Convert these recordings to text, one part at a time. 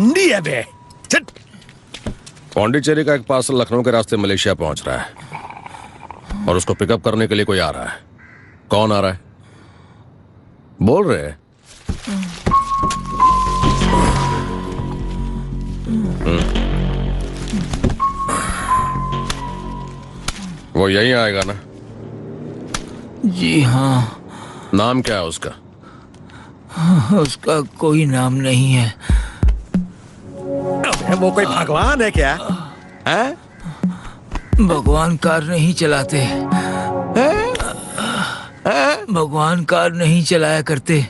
ठंडी है बे। पौंडीचेरी का एक पार्सल लखनऊ के रास्ते मलेशिया पहुंच रहा है और उसको पिकअप करने के लिए कोई आ रहा है। कौन आ रहा है? बोल रहे हैं। वो यहीं आएगा ना? जी हाँ। नाम क्या है उसका? उसका कोई नाम नहीं है। वो कोई भगवान है क्या? है? भगवान कार नहीं चलाते। भगवान कार नहीं चलाया करते।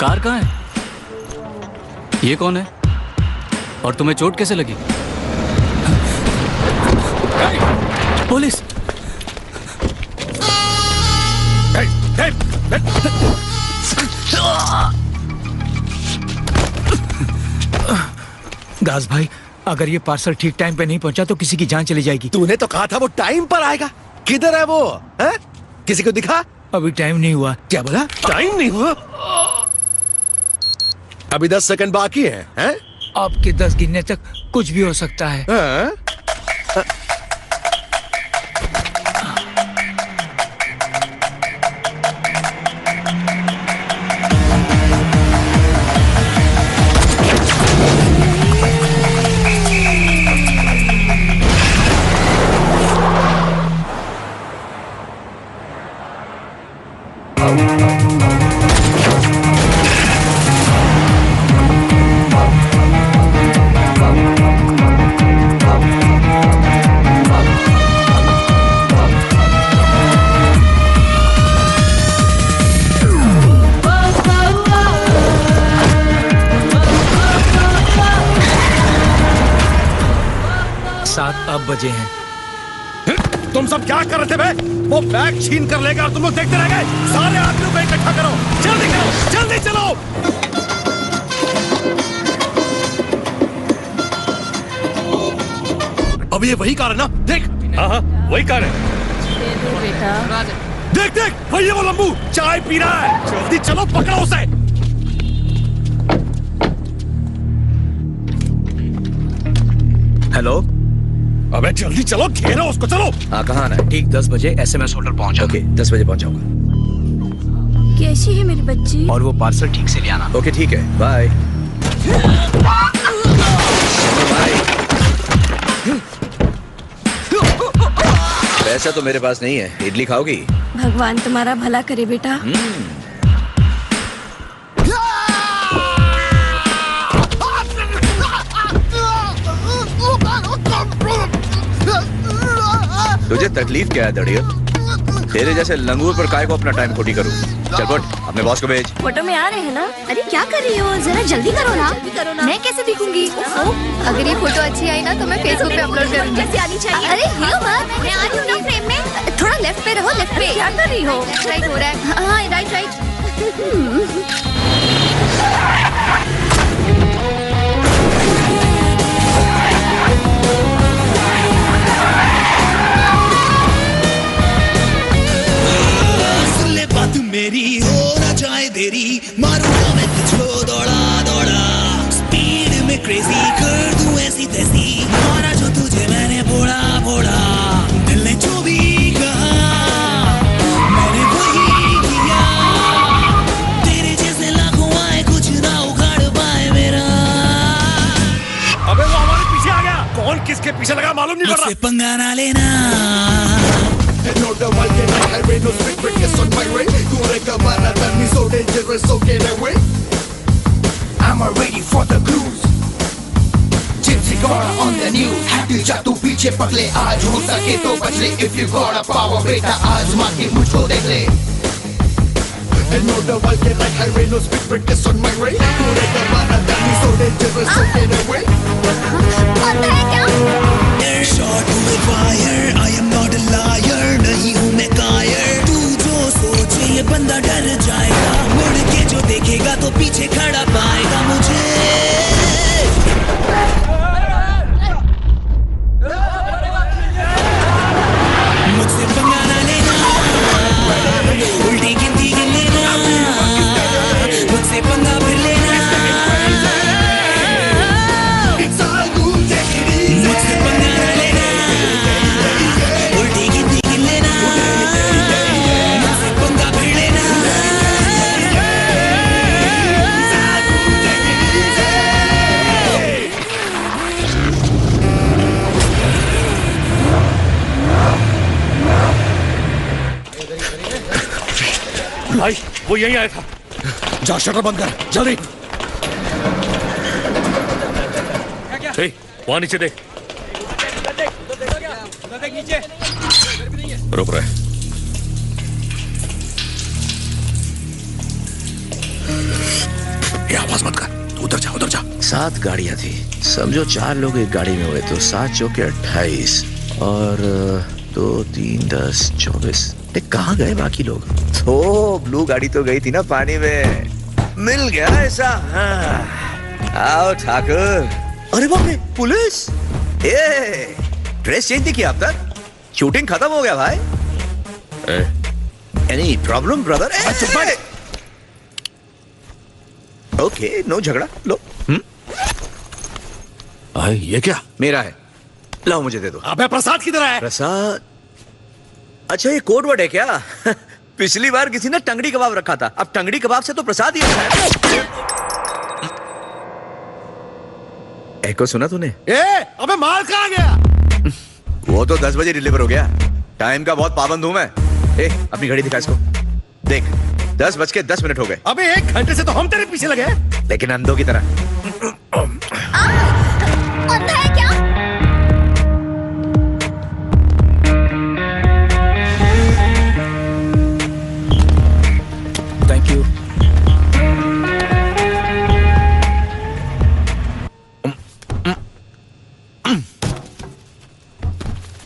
कार कहाँ है? ये कौन है? और तुम्हें चोट कैसे लगी? पुलिस! दास भाई, अगर ये पार्सल ठीक टाइम पे नहीं पहुंचा तो किसी की जान चली जाएगी। तूने तो कहा था वो टाइम पर आएगा। किधर है वो? है? किसी को दिखा? अभी टाइम नहीं हुआ। क्या बोला? टाइम नहीं हुआ? अभी 10 सेकंड बाकी हैं? आपके 10 गिनने तक कुछ भी हो सकता है। अब बजे हैं। तुम सब क्या कर रहे थे बे? वो बैग छीन कर लेगा और तुम लोग देखते रह गए। सारे आदमियों को इकट्ठा करो, जल्दी करो, जल्दी चलो। अब ये वही कार है ना? देख। हाँ, वही कार है। बेटा देख देख, वही है वो लंबू, चाय पी रहा है। जल्दी चलो, पकड़ो उसे। हेलो। अबे जल्दी चलो, घेरो उसको, चलो। हाँ, कहाँ आना है? ठीक 10 बजे SMS होटल पहुंचा। ओके, 10 बजे पहुंचाऊंगा। कैसी है मेरी बच्ची? और वो पार्सल ठीक से ले आना। ओके ठीक है, बाय। पैसा तो मेरे पास नहीं है। इडली खाओगी? भगवान तुम्हारा भला करे बेटा। तुझे तकलीफ क्या है दड़िया? तेरे जैसे लंगूर पर काय को अपना टाइम खोटी करूं? चल बोट, अपने बॉस को भेज। फोटो में आ रहे हैं ना? अरे क्या कर रही हो? जरा जल्दी करो ना। मैं कैसे दिखूंगी? अगर ये फोटो अच्छी आई ना तो मैं फेसबुक पे अपलोड करूंगी। कैसे आनी चाहिए? अरे हिलो मत, मैं आ रही हूँ ना फ्रेम में। थोड़ा लेफ्ट पे रहो, लेफ्ट पे। क्या कर रही हो? लेफ्ट राइट हो रहा है। हाँ, राइट राइट। मेरी हो ना जाए देरी, मारूंगा मैं तुझको दौड़ा दौड़ा। स्पीड में क्रेजी कर दूं ऐसी तैसी, मारा जो तुझे मैंने बोड़ा बोड़ा। दिल ने जो भी कहा मैंने वही किया। तेरे जैसे लाखों आए, कुछ ना उखाड़ पाए मेरा। अबे वो हमारे पीछे आ गया। कौन किसके पीछे लगा मालूम नहीं पड़ रहा। मुझसे पंगा ना लेना। No the one get my highway, no speed breakers on my way. Kure ka marathon is so dangerous, so get away. I'm ready for the cruise. Gypsy got on the news. Happy जा तू पीछे पकले, आज हो सके तो बच ले. If you got a power बेटा, आजमा के मुझको देख ले. And no the wild get like highway, no speed breakers on my way. पूरे का मारा दानी so dangerous, so get away. अंधा है क्या? शॉट में fire, I am not a liar, नहीं हूँ मैं कायर। तू जो सोचे ये बंदा डर जाएगा, मुड़ के जो देखेगा तो पीछे खड़ा पाएगा मुझे। मुझसे पंगा ना लेना, उल्टी गिनती गिन लेना, मुझसे पंगा फिर लेना, मुझसे पंगा ना लेना, उल्टी गिनती गिन लेना, मुझसे पंगा फिर लेना। भाई वो यहीं आया था। जा शटर बंद कर जल्दी। वहां नीचे देख। रुक रहे। ये आवाज मत कर, तू उधर जा उधर जा। 7 गाड़ियां थी, समझो 4 लोग एक गाड़ी में हुए तो 7 चौके 28 और 2 3 10 24। कहाँ गए बाकी लोग? तो ब्लू गाड़ी तो गई थी ना पानी में। मिल गया ऐसा। हाँ। आओ ठाकुर। अरे बाप रे, पुलिस! ए, ड्रेस चेंज नहीं किया अब तक? शूटिंग खत्म हो गया भाई। Any problem brother? Okay, no झगड़ा। लो। ये क्या? मेरा है, लाओ मुझे दे दो। अबे प्रसाद किधर है? प्रसाद? अच्छा ये कोड वर्ड है क्या? पिछली बार किसी ने टंगड़ी कबाब रखा था, अब टंगड़ी कबाब से तो प्रसाद ही है। एको सुना तूने? अबे माल कहाँ गया? वो तो 10 बजे डिलीवर हो गया। टाइम का बहुत पाबंद हूं मैं। अपनी घड़ी दिखा इसको। देख 10:10 हो गए। अबे 1 घंटे से तो हम तेरे पीछे लगे। लेकिन अंधों की तरह। अंधा है क्या? Thank you.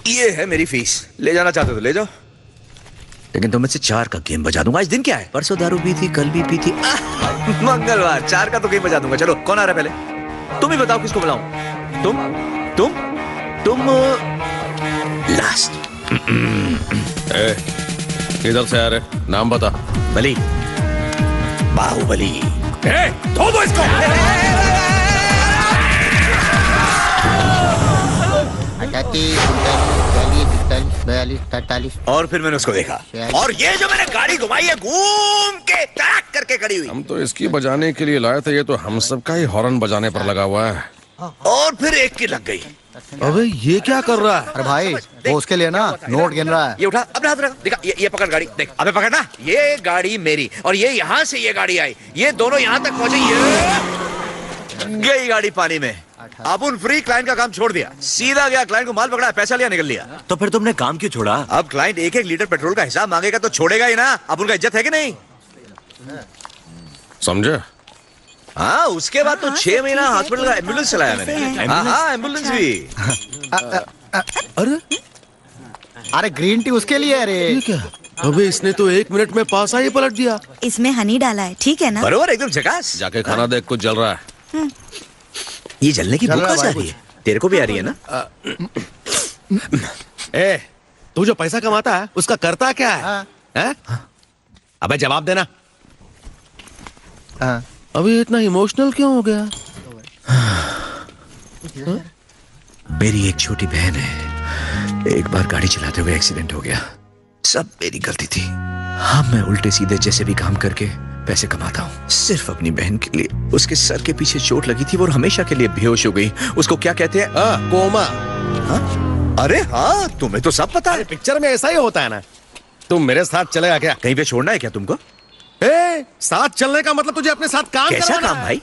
ये है मेरी फीस। ले जाना चाहते तो ले जाओ, लेकिन तुम मुझसे 4 का गेम बजा दूंगा। आज दिन क्या है? परसों दारू पी थी, कल भी पी थी। मंगलवार 4 का तो गेम बजा दूंगा। चलो कौन आ रहा है पहले? तुम ही बताओ किसको बुलाऊं? तुम लास्ट। किधर से आ रहे? नाम बता। बली, बाहुबली। धो दो इसको। और फिर मैंने उसको देखा, और ये जो मैंने गाड़ी घुमाई है घूम के तड़क करके खड़ी हुई। हम तो इसकी बजाने के लिए लाए थे, ये तो हम सबका ही हॉर्न बजाने पर लगा हुआ है। और फिर एक की लग गई। अबे ये क्या कर रहा है? अरे भाई वो उसके लिए ना नोट गिन रहा है। ये उठा, अपना हाथ रख, दिखा। ये पकड़ गाड़ी, देख। अबे पकड़ना। ये गाड़ी मेरी, और ये यहाँ से ये गाड़ी आई, ये दोनों यहाँ तक पहुंचे, ये गई गाड़ी पानी में। अपन फ्री क्लाइंट का काम छोड़ दिया, सीधा गया क्लाइंट को माल पकड़ा, पैसा लिया, निकल लिया। तो फिर तुमने काम क्यों छोड़ा? अब क्लाइंट 1-1 लीटर पेट्रोल का हिसाब मांगेगा तो छोड़ेगा ही ना। अब उनका इज्जत है कि नहीं? समझे? हाँ, उसके बाद तो 6 महीना हॉस्पिटल का एम्बुलेंस चलाया मैंने। हाँ, एम्बुलेंस भी। अरे ग्रीन टी उसके लिए। अरे क्या? अबे इसने तो 1 मिनट में पासा ही पलट दिया। इसमें हनी डाला है, ठीक है ना? बरोबर, एकदम झकास। जाके खाना देख, कुछ जल रहा है। ये जलने की भूख कहाँ से आ रही है? तेरे को भी आ रही है ना? तू जो पैसा कमाता है उसका करता क्या है? अबे जवाब देना। अभी इतना इमोशनल क्यों हो गया? मेरी एक छोटी बहन है, एक बार गाड़ी चलाते हुए एक्सीडेंट हो गया। सब मेरी गलती थी। हाँ, मैं उल्टे सीधे जैसे भी काम करके पैसे कमाता हूँ, सिर्फ अपनी बहन के लिए। उसके सर के पीछे चोट लगी थी, वो हमेशा के लिए बेहोश हो गई। उसको क्या कहते हैं? कोमा। अरे हाँ, तुम्हें तो सब पता है। पिक्चर में ऐसा ही होता है ना। तुम मेरे साथ चलेगा क्या? कहीं पे छोड़ना है क्या तुमको? साथ चलने का मतलब तुझे अपने साथ काम कैसा करवाना काम है? भाई?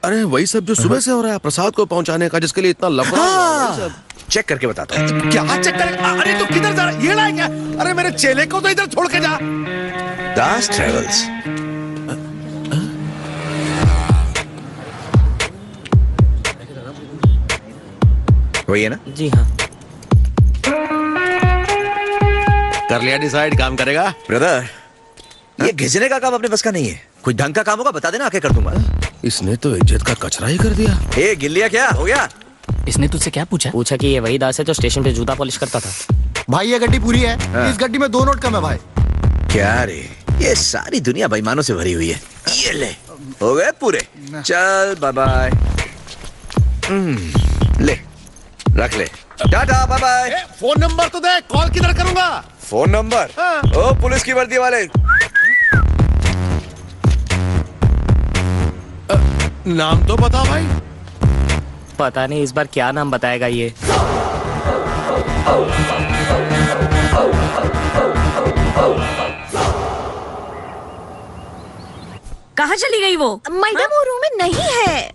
अरे वही सब जो सुबह से हो रहा है, प्रसाद को पहुंचाने का, जिसके लिए इतना लफड़ा। चेक करके बताता हूँ। क्या चेक कर? अरे तू किधर जा रहा है? ये ला है क्या? अरे मेरे चेले को तो इधर छोड़ के जा। दास ट्रेवल्स। वही है ना? जी हाँ। कर लिया डिसाइड, काम करेगा? ब्रदर, ये घिसने का काम अपने बस का नहीं है। कोई ढंग का काम होगा बता देना, आके कर दूंगा। इसने तो इज्जत का कचरा ही कर दिया। ए गिल्लिया, क्या हो गया? इसने तुझसे क्या पूछा? पूछा कि ये वही दास है जो स्टेशन पे जूता पॉलिश करता था। भाई ये गड्डी पूरी है। इस गड्डी में 2 नोट कम है भाई। क्या रे, ये सारी दुनिया बेईमानों से भरी हुई है। ये ले, हो गए पूरे। चल बाय बाय। ले, रख ले। Tata, bye bye. Phone number तो दे, कॉल किधर करूंगा? Phone number? ओ पुलिस की वर्दी वाले। नाम तो बता भाई। पता नहीं इस बार क्या नाम बताएगा ये। कहाँ चली गई वो? मैडम वो रूम में नहीं है।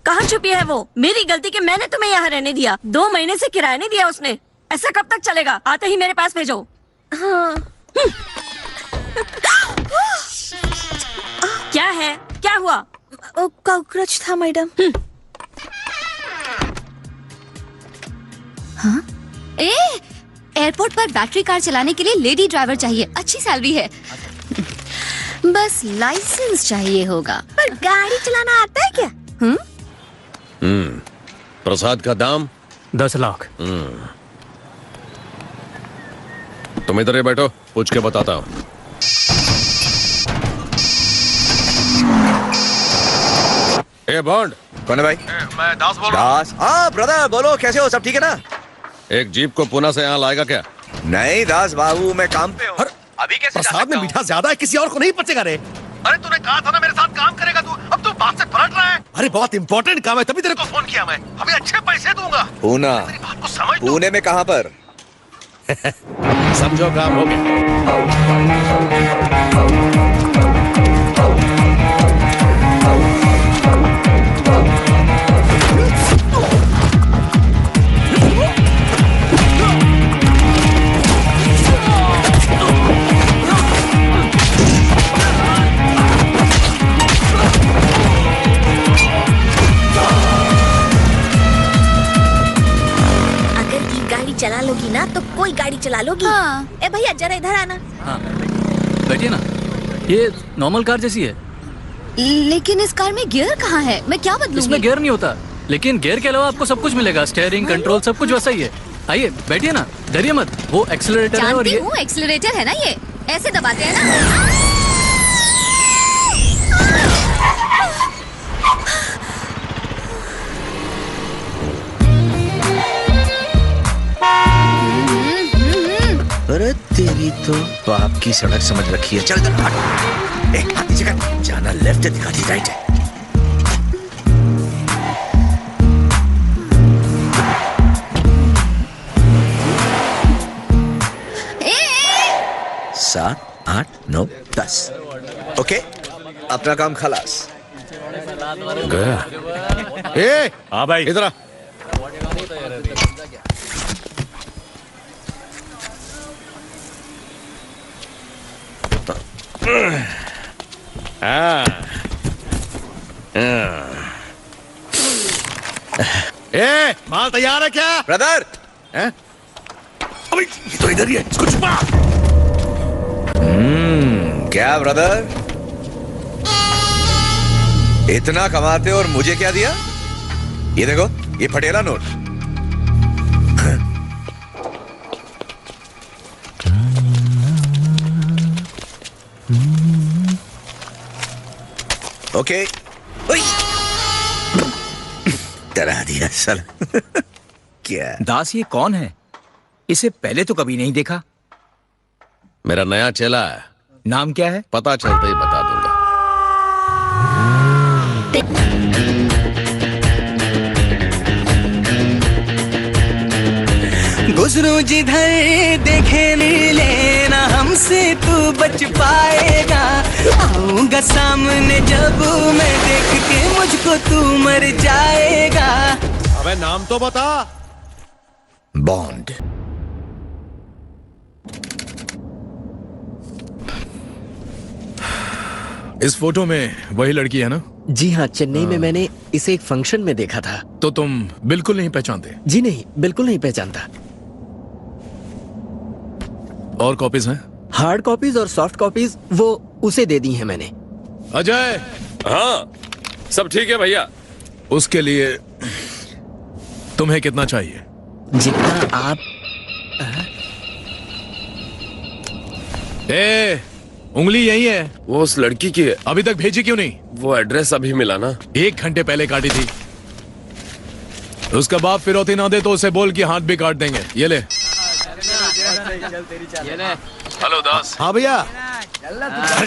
कहाँ छुपी है वो? मेरी गलती कि मैंने तुम्हें यहाँ रहने दिया। 2 महीने से किराया नहीं दिया उसने। ऐसा कब तक चलेगा? आते ही मेरे पास भेजो। हाँ। क्या है? क्या हुआ? कॉकरोच था मैडम। हाँ? एयरपोर्ट पर बैटरी कार चलाने के लिए लेडी ड्राइवर चाहिए। अच्छी सैलरी है। बस लाइसेंस चाहिए होगा। पर गाड़ी चलाना आता है क्या? प्रसाद का दाम 10 लाख। तुम इधर ही बैठो, पूछ के बताता हूँ। A bond. कौन है भाई? मैं दास बोल रहा हूँ। दास? हाँ ब्रदर, बोलो कैसे हो? सब ठीक है ना? एक जीप को पुणे से यहाँ लाएगा क्या? नहीं दास बाबू, मैं काम पे हूँ। अभी कैसे प्रसाद में मीठा ज्यादा है, किसी और को नहीं पचेगा रे। अरे तूने कहा था ना मेरे साथ काम करेगा तू, अब तू बात से पलट रहा है। अरे बहुत इंपॉर्टेंट काम है, तभी तेरे को फोन किया मैं। अभी अच्छे पैसे दूंगा। पूना? मेरी बात को समझ। पुणे में कहाँ पर? समझो काम हो गया। चला लोगी ना तो कोई गाड़ी चला लोगी। हाँ। ए भैया जरा इधर आना। हाँ बैठिए ना, ये नॉर्मल कार जैसी है। लेकिन इस कार में गियर कहाँ है? मैं क्या बदलूंगी? इसमें गियर नहीं होता, लेकिन गियर के अलावा आपको सब कुछ मिलेगा। स्टीयरिंग, कंट्रोल, सब कुछ वैसा ही है। आइए बैठिए ना, डरिए मत। वो एक्सीलरेटर है और ये एक्सीलरेटर है ना, ये ऐसे दबाते हैं ना। अरे तेरी तो बाप की सड़क समझ रखी है। चल इधर हट। हाथ नीचे कर। जाना लेफ्ट है, दिखाती राइट है। सात, 8, 9, 10। ओके, अपना काम खलास। गया। ए हाँ भाई इधर आ। ए माल तैयार है क्या? ब्रदर अबे ये तो इधर ही है, इसको छुपा। क्या ब्रदर, इतना कमाते और मुझे क्या दिया? ये देखो, ये फटेला नोट। ओके, डरा दिया साला। क्या दास, ये कौन है? इसे पहले तो कभी नहीं देखा। मेरा नया चेला है। नाम क्या है? पता चलते ही बता दूंगा। गुजरू जिधर देखे लेना हमसे तू बच पाएगा। आऊंगा सामने जब मैं देख के मुझको तू मर जाएगा। अबे नाम तो बता। बॉन्ड। इस फोटो में वही लड़की है ना? जी हाँ, चेन्नई में मैंने इसे एक फंक्शन में देखा था। तो तुम बिल्कुल नहीं पहचानते? जी नहीं, बिल्कुल नहीं पहचानता। और कॉपीज हैं? हार्ड कॉपीज और सॉफ्ट कॉपीज वो उसे दे दी हैं मैंने। अजय। हाँ, सब ठीक है भैया। उसके लिए तुम्हें कितना चाहिए? जितना आप। उंगली यही है। वो उस लड़की की है। अभी तक भेजी क्यों नहीं? वो एड्रेस अभी मिला ना। 1 घंटे पहले काटी थी। उसका बाप फिरौती ना दे तो उसे बोल कि हाथ भी काट देंगे। ये ले। हेलो दास। हाँ भैया।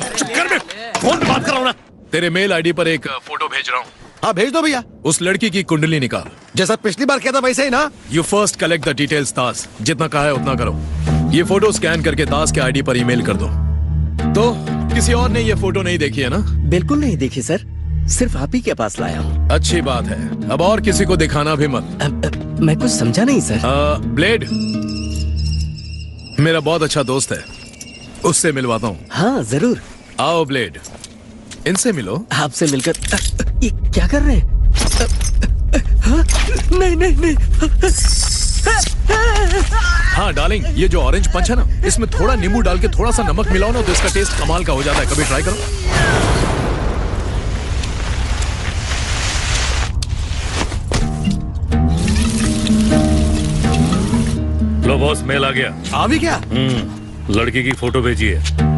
चुप कर बे, फोन पे बात कर रहा हूँ ना। तेरे मेल आईडी पर एक फोटो भेज रहा हूँ। हाँ भेज दो भैया। उस लड़की की कुंडली निकाल। जैसा पिछली बार किया था वैसे ही ना। You first collect the details दास। जितना कहा है उतना करो। ये फोटो स्कैन करके दास के आईडी पर ईमेल कर दो। तो किसी और ने ये फोटो नहीं देखी है ना? बिल्कुल नहीं देखी सर, सिर्फ आप ही के पास लाया हूँ। अच्छी बात है, अब और किसी को दिखाना भी मत। मैं कुछ समझा नहीं सर। ब्लेड मेरा बहुत अच्छा दोस्त है, उससे मिलवाता हूँ। हाँ जरूर। आओ ब्लेड, इनसे मिलो। आपसे मिलकर ये क्या कर रहे हैं? नहीं नहीं नहीं। हाँ डार्लिंग, ये जो ऑरेंज पंच है ना, इसमें थोड़ा नींबू डाल के थोड़ा सा नमक मिलाओ ना तो इसका टेस्ट कमाल का हो जाता है। कभी ट्राई करो। लो बॉस, मेल आ गया। आ भी क्या? लड़की की फोटो भेजी है।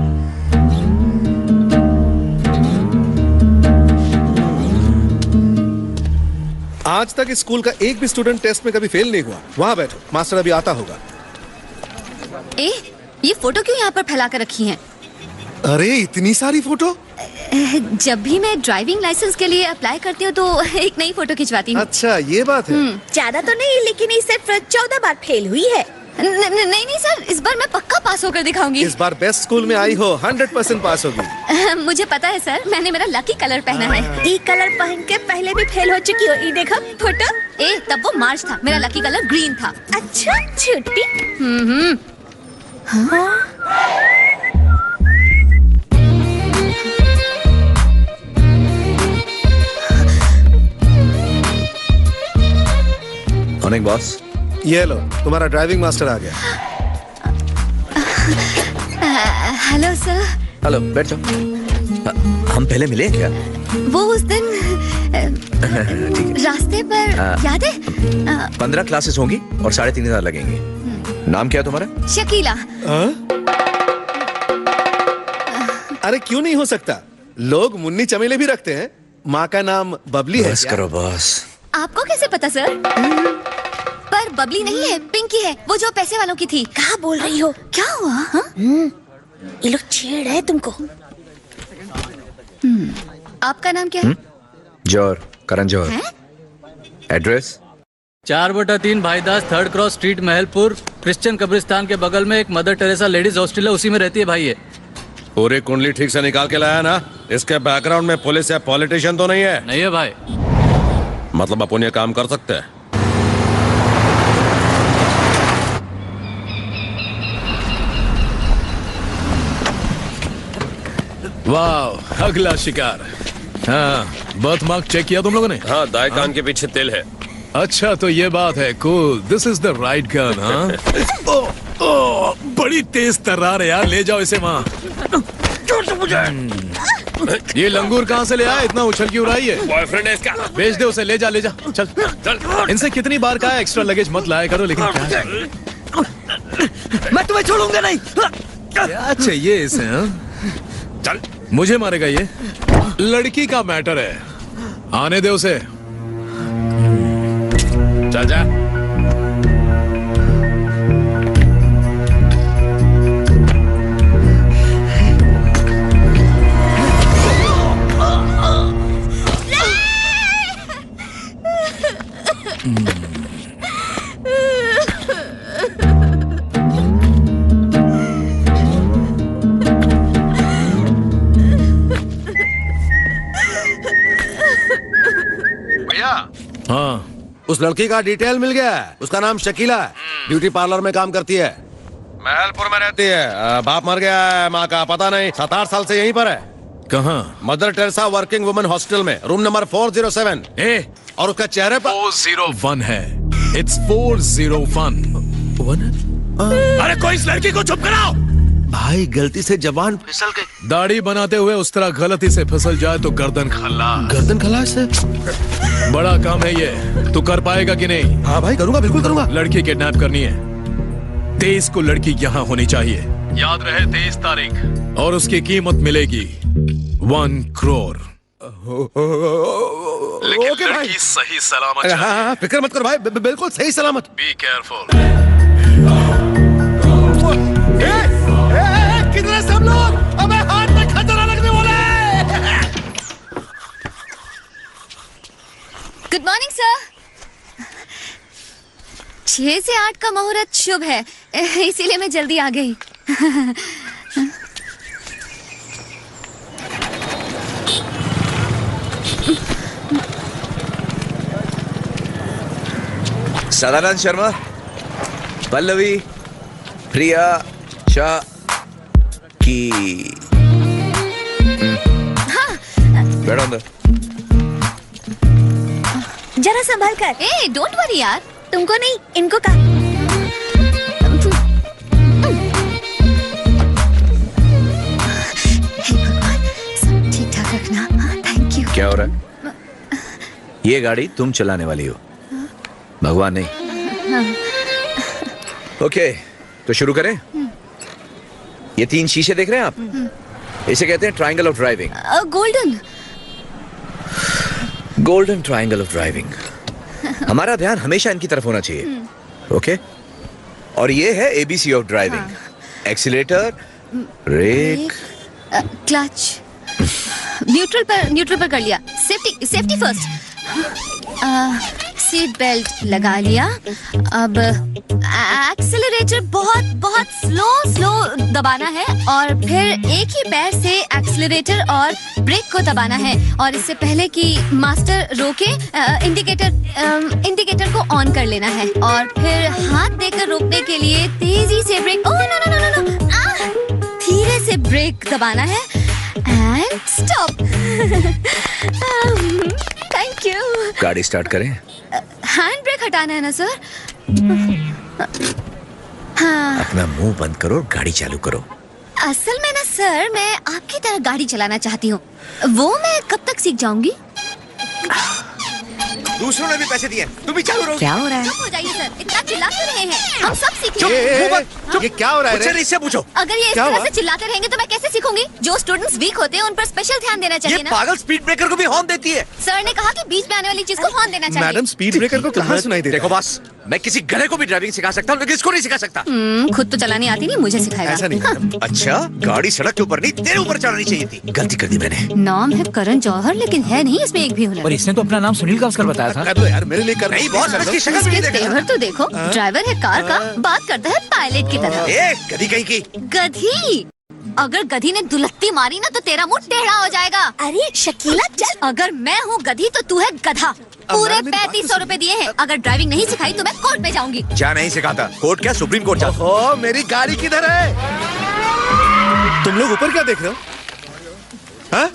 आज तक इस स्कूल का एक भी स्टूडेंट टेस्ट में कभी फेल नहीं हुआ। वहाँ बैठो, मास्टर अभी आता होगा। ये फोटो क्यों यहाँ पर फैला कर रखी हैं? अरे इतनी सारी फोटो? जब भी मैं ड्राइविंग लाइसेंस के लिए अप्लाई करती हूँ तो एक नई फोटो खिंचवाती हूँ। अच्छा ये बात है। ज्यादा तो नहीं, लेकिन इस सिर्फ 14 बार फेल हुई है। नहीं सर, इस बार मैं पक्का पास होकर दिखाऊंगी। इस बार बेस्ट स्कूल में आई हो, 100% पास होगी। मुझे पता है सर, मैंने मेरा लकी कलर पहना है। ये कलर पहन के पहले भी फेल हो चुकी हो। ये देखो फोटो। तब वो मार्च था, मेरा लकी कलर ग्रीन था। अच्छा छुट्टी। Morning boss. ये लो, तुम्हारा ड्राइविंग मास्टर आ गया। Hello sir. हेलो, बैठ जाओ। हम पहले मिले क्या? वो उस दिन रास्ते पर याद है? 15 क्लासेस होंगी और 3,500 लगेंगे। नाम क्या है तुम्हारा? शकीला। अरे क्यों नहीं हो सकता, लोग मुन्नी चमेली भी रखते हैं। माँ का नाम बबली है। बस करो बॉस। आपको कैसे पता सर? पर बबली नहीं है, पिंकी है, वो जो पैसे वालों की थी। कहाँ बोल रही हो? क्या हुआ? हाँ? ये लोग छेड़ है तुमको। आपका नाम क्या है? Johar, Karan Johar. Address 4/3 Bhaidas 3rd cross street, Mahalpur. Christian कब्रिस्तान के बगल में एक मदर टेरेसा लेडीज हॉस्टल है, उसी में रहती है भाई। ये पूरी कुंडली ठीक से निकाल के लाया ना? इसके बैकग्राउंड में पुलिस या पॉलिटिशियन तो नहीं है? नहीं है भाई। मतलब अपन ये काम कर सकते हैं? वाह, अगला शिकार। हाँ, बर्थ मार्क चेक किया तुम लोगों ने? हाँ, दाएं कान के पीछे तिल है। अच्छा तो ये बात है। Cool, this is the right gun. हाँ बड़ी तेज तर्रार है यार, ले जाओ इसे वहाँ। ये लंगूर कहाँ से ले आया? इतना उछल क्यों रही है? बॉयफ्रेंड है इसका। भेज दे उसे, ले जा चल चल। इनसे कितनी बार कहा एक्स्ट्रा लगेज मत लाया करो, लेकिन क्या मैं तुम्हें छोड़ूंगा नहीं। क्या चाहिए इसे? हाँ चल, मुझे मारेगा ये? लड़की का मैटर है, आने दे उसे। चल जा। हाँ, उस लड़की का डिटेल मिल गया है। उसका नाम शकीला है, ब्यूटी पार्लर में काम करती है, महलपुर में रहती है। बाप मर गया है, माँ का पता नहीं, 7-8 साल से यहीं पर है। कहाँ? Mother Teresa working women hostel में, रूम नंबर 407। और उसका चेहरे पर 401 है। It's 401। अरे कोई इस लड़की को चुप कराओ। भाई गलती से जबान फिसल गई। दाढ़ी बनाते हुए उस तरह गलती से फिसल जाए तो गर्दन खल्लास। गर्दन खल्लास से बड़ा काम है ये, तू कर पाएगा कि नहीं? हाँ भाई करूंगा, बिल्कुल करूंगा। लड़की किडनैप करनी है। 23 को लड़की यहाँ होनी चाहिए, याद रहे 23 तारीख। और उसकी कीमत मिलेगी 1 करोड़। लेकिन ओके भाई, लड़की सही सलामत। हाँ, फिक्र मत कर भाई, बिल्कुल सही सलामत। Be careful. किधर सब लोग? अबे हाथ में खतरा लगने वाला है। Good morning sir. 6 से 8 का मुहूर्त शुभ है, इसीलिए मैं जल्दी आ गई। सदानंद शर्मा, पल्लवी, प्रिया, शाह की। हाँ। बैठो अंदर। जरा संभाल कर। ए, डोंट वरी यार, तुमको नहीं, इनको का। हे भगवान, सब ठीक ठाक रखना। Thank you. क्या हो रहा है? ये गाड़ी तुम चलाने वाली हो, भगवान नहीं। ओके, तो शुरू करें। ये 3 शीशे देख रहे हैं आप? इसे कहते हैं triangle of driving. Golden triangle of driving. हमारा ध्यान हमेशा इनकी तरफ होना चाहिए। ओके, और ये है ABC of driving. Accelerator, brake, clutch. Neutral पर कर लिया। Safety first. सीट बेल्ट लगा लिया। अब एक्सेलरेटर बहुत स्लो दबाना है और फिर एक ही पैर से एक्सेलरेटर और ब्रेक को दबाना है। और इससे पहले कि मास्टर रोके इंडिकेटर को ऑन कर लेना है और फिर हाथ देकर रोकने के लिए तेजी से ब्रेक। ओह नो, धीरे से ब्रेक दबाना है एंड स्टॉप। Thank you. गाड़ी स्टार्ट करें। हैंड ब्रेक हटाना है ना सर? हाँ। अपना मुंह बंद करो और गाड़ी चालू करो। असल में ना सर, मैं आपकी तरह गाड़ी चलाना चाहती हूँ। वो मैं कब तक सीख जाऊंगी? दूसरों ने भी पैसे दिए, तुम भी चालू रहो। क्या हो रहा है? चुप हो जाइए सर, इतना चिल्ला क्यों रहे हैं? हम सब सीखेंगे। ये क्या हो रहा है? मुझसे इससे पूछो। अगर ये इस तरह से चिल्लाते रहेंगे तो मैं कैसे सीखूंगी? जो स्टूडेंट्स वीक होते हैं उन पर स्पेशल ध्यान देना चाहिए ना। पागल स्पीड ब्रेकर को भी हॉर्न देती है। सर ने कहा कि बीच में आने वाली चीज को हॉर्न देना चाहिए। मैडम, स्पीड ब्रेकर को कहाँ सुनाई दे? देखो बॉस, मैं किसी गले को भी ड्राइविंग सिखा सकता हूँ, लेकिन इसको नहीं सिखा सकता। खुद तो चलानी आती नहीं, मुझे सिखाएगा। ऐसा नहीं। अच्छा, गाड़ी सड़क के ऊपर नहीं, तेरे ऊपर चढ़ानी चाहिए थी। गलती कर दी मैंने। नाम है करण जौहर, लेकिन है नहीं इसमें एक भी हुनर। और इसने तो अपना नाम सुनील गावस्कर बताया था। कर दो यार, मेरे लिए कर। नहीं बॉस, इसकी शक्ल भी इसके तेवर तो देखो। ड्राइवर है कार का, बात करता है पायलट की तरह। ए, गधी कहीं की। गधी? अगर गधी ने दुलत्ती मारी ना तो तेरा मुंह टेढ़ा हो जाएगा। अरे शकीला चल। अगर मैं हूँ गधी तो तू है गधा। पूरे 3500 रुपए दिए हैं। अगर ड्राइविंग नहीं सिखाई तो मैं कोर्ट में जाऊंगी। क्या नहीं सिखाता? कोर्ट क्या, सुप्रीम कोर्ट जा। ओ, मेरी गाड़ी किधर है? तुम लोग ऊपर क्या देख रहे हो? हाँ?